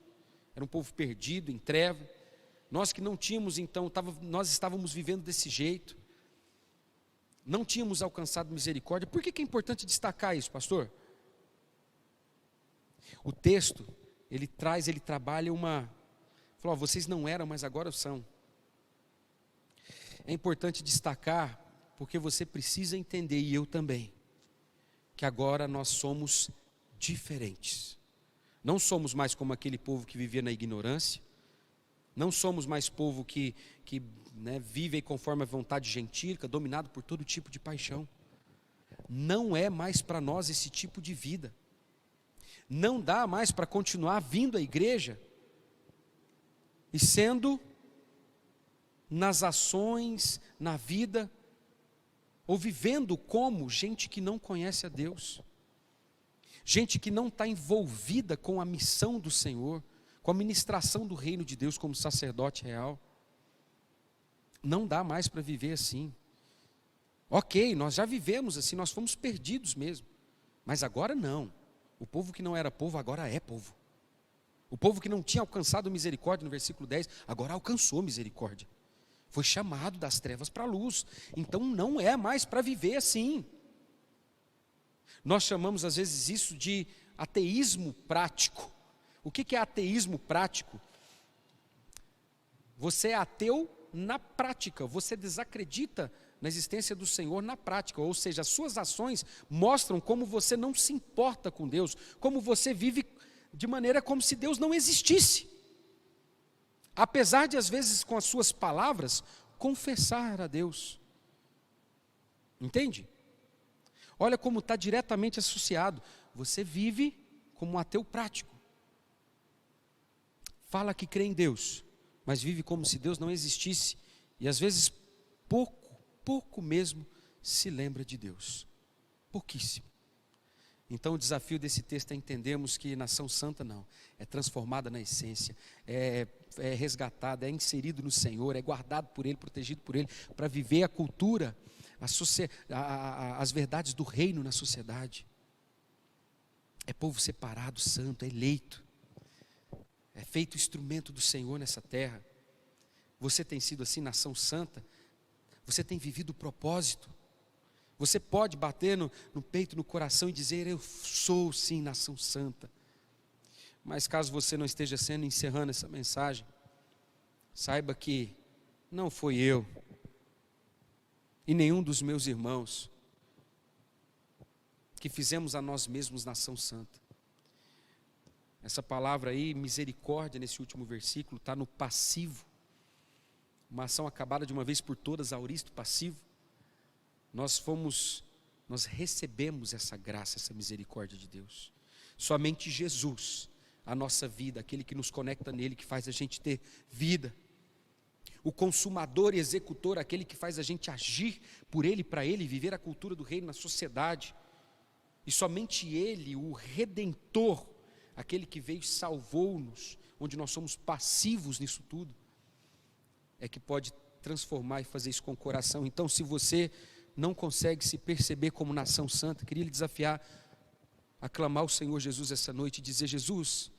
era um povo perdido, em treva, nós que não tínhamos então, nós estávamos vivendo desse jeito, não tínhamos alcançado misericórdia. Por que é importante destacar isso, pastor? O texto, ele trabalha falou, vocês não eram, mas agora são. É importante destacar, porque você precisa entender, e eu também, que agora nós somos diferentes. Não somos mais como aquele povo que vivia na ignorância, não somos mais povo que vive conforme a vontade gentílica, dominado por todo tipo de paixão. Não é mais para nós esse tipo de vida. Não dá mais para continuar vindo à igreja e sendo nas ações, na vida, ou vivendo como gente que não conhece a Deus. Gente que não está envolvida com a missão do Senhor, com a ministração do reino de Deus como sacerdote real. Não dá mais para viver assim. Ok, nós já vivemos assim, nós fomos perdidos mesmo. Mas agora não. O povo que não era povo, agora é povo. O povo que não tinha alcançado misericórdia, no versículo 10, agora alcançou misericórdia. Foi chamado das trevas para a luz. Então não é mais para viver assim. Nós chamamos às vezes isso de ateísmo prático. O que é ateísmo prático? Você é ateu na prática, você desacredita na existência do Senhor na prática, ou seja, as suas ações mostram como você não se importa com Deus, como você vive de maneira como se Deus não existisse. Apesar de às vezes com as suas palavras confessar a Deus. Entende? Olha como está diretamente associado. Você vive como um ateu prático. Fala que crê em Deus, mas vive como se Deus não existisse. E às vezes pouco mesmo se lembra de Deus. Pouquíssimo. Então o desafio desse texto é entendermos que nação santa não, é transformada na essência, é resgatada, é inserido no Senhor, é guardado por Ele, protegido por Ele, para viver a cultura, as verdades do reino na sociedade. É povo separado, santo, é eleito, é feito instrumento do Senhor nessa terra. Você tem sido assim, nação santa, você tem vivido o propósito. Você pode bater no peito, no coração e dizer, eu sou sim nação santa. Mas caso você não esteja sendo, encerrando essa mensagem, saiba que não foi eu e nenhum dos meus irmãos que fizemos a nós mesmos nação santa. Essa palavra aí, misericórdia, nesse último versículo, está no passivo. Uma ação acabada de uma vez por todas, auristo passivo. Nós recebemos essa graça, essa misericórdia de Deus. Somente Jesus, a nossa vida, aquele que nos conecta nele, que faz a gente ter vida. O consumador e executor, aquele que faz a gente agir por ele, para ele, viver a cultura do reino na sociedade. E somente ele, o Redentor, aquele que veio e salvou-nos, onde nós somos passivos nisso tudo, é que pode transformar e fazer isso com o coração. Então, se você não consegue se perceber como nação santa, queria lhe desafiar a clamar ao Senhor Jesus essa noite e dizer, Jesus,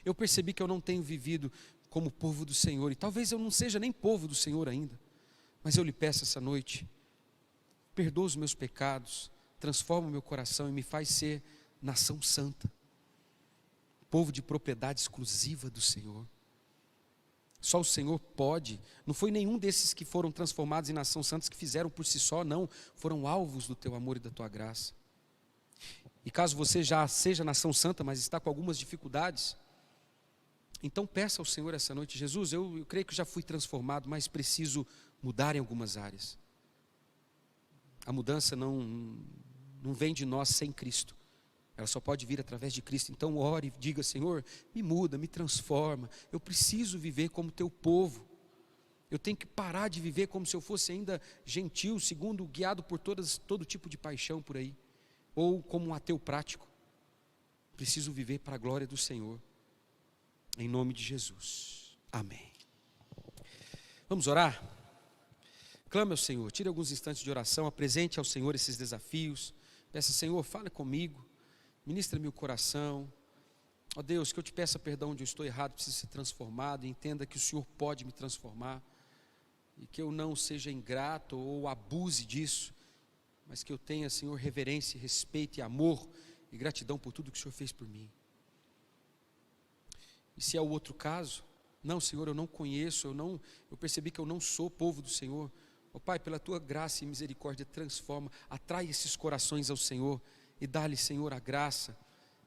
eu percebi que eu não tenho vivido como povo do Senhor, e talvez eu não seja nem povo do Senhor ainda, mas eu lhe peço essa noite, perdoa os meus pecados, transforma o meu coração e me faz ser nação santa, povo de propriedade exclusiva do Senhor. Só o Senhor pode, não foi nenhum desses que foram transformados em nação santa que fizeram por si só, não, foram alvos do teu amor e da tua graça. E caso você já seja nação santa, mas está com algumas dificuldades, então peça ao Senhor essa noite, Jesus, eu creio que já fui transformado, mas preciso mudar em algumas áreas. A mudança não vem de nós sem Cristo. Ela só pode vir através de Cristo. Então ore e diga, Senhor, me muda, me transforma. Eu preciso viver como teu povo. Eu tenho que parar de viver como se eu fosse ainda gentil, segundo, guiado por todo tipo de paixão por aí. Ou como um ateu prático. Preciso viver para a glória do Senhor. Em nome de Jesus. Amém. Vamos orar? Clame ao Senhor, tire alguns instantes de oração, apresente ao Senhor esses desafios. Peça, Senhor, fale comigo. Ministra-me o coração, ó Deus, que eu te peça perdão onde eu estou errado, preciso ser transformado, e entenda que o Senhor pode me transformar, e que eu não seja ingrato ou abuse disso, mas que eu tenha, Senhor, reverência, respeito e amor, e gratidão por tudo que o Senhor fez por mim. E se é o outro caso, não, Senhor, eu não conheço, eu percebi que eu não sou povo do Senhor, ó Pai, pela tua graça e misericórdia, transforma, atrai esses corações ao Senhor, e dá-lhe, Senhor, a graça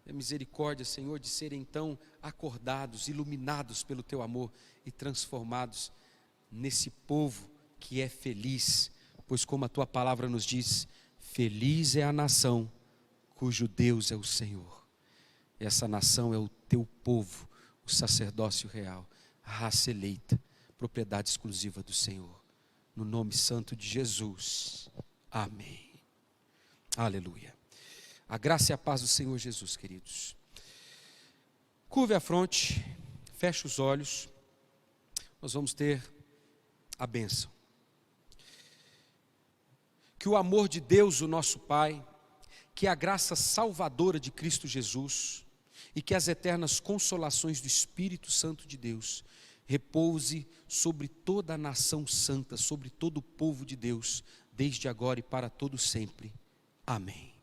e a misericórdia, Senhor, de serem então acordados, iluminados pelo teu amor e transformados nesse povo que é feliz, pois como a tua palavra nos diz, feliz é a nação cujo Deus é o Senhor. Essa nação é o teu povo, o sacerdócio real, a raça eleita, propriedade exclusiva do Senhor. No nome santo de Jesus. Amém. Aleluia. A graça e a paz do Senhor Jesus, queridos. Curve a fronte, feche os olhos, nós vamos ter a bênção. Que o amor de Deus, o nosso Pai, que a graça salvadora de Cristo Jesus e que as eternas consolações do Espírito Santo de Deus repouse sobre toda a nação santa, sobre todo o povo de Deus, desde agora e para todo sempre. Amém.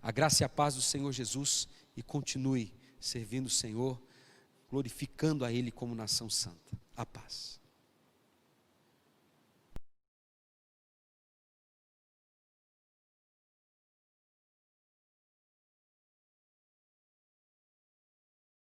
A graça e a paz do Senhor Jesus, e continue servindo o Senhor, glorificando a Ele como nação santa. A paz.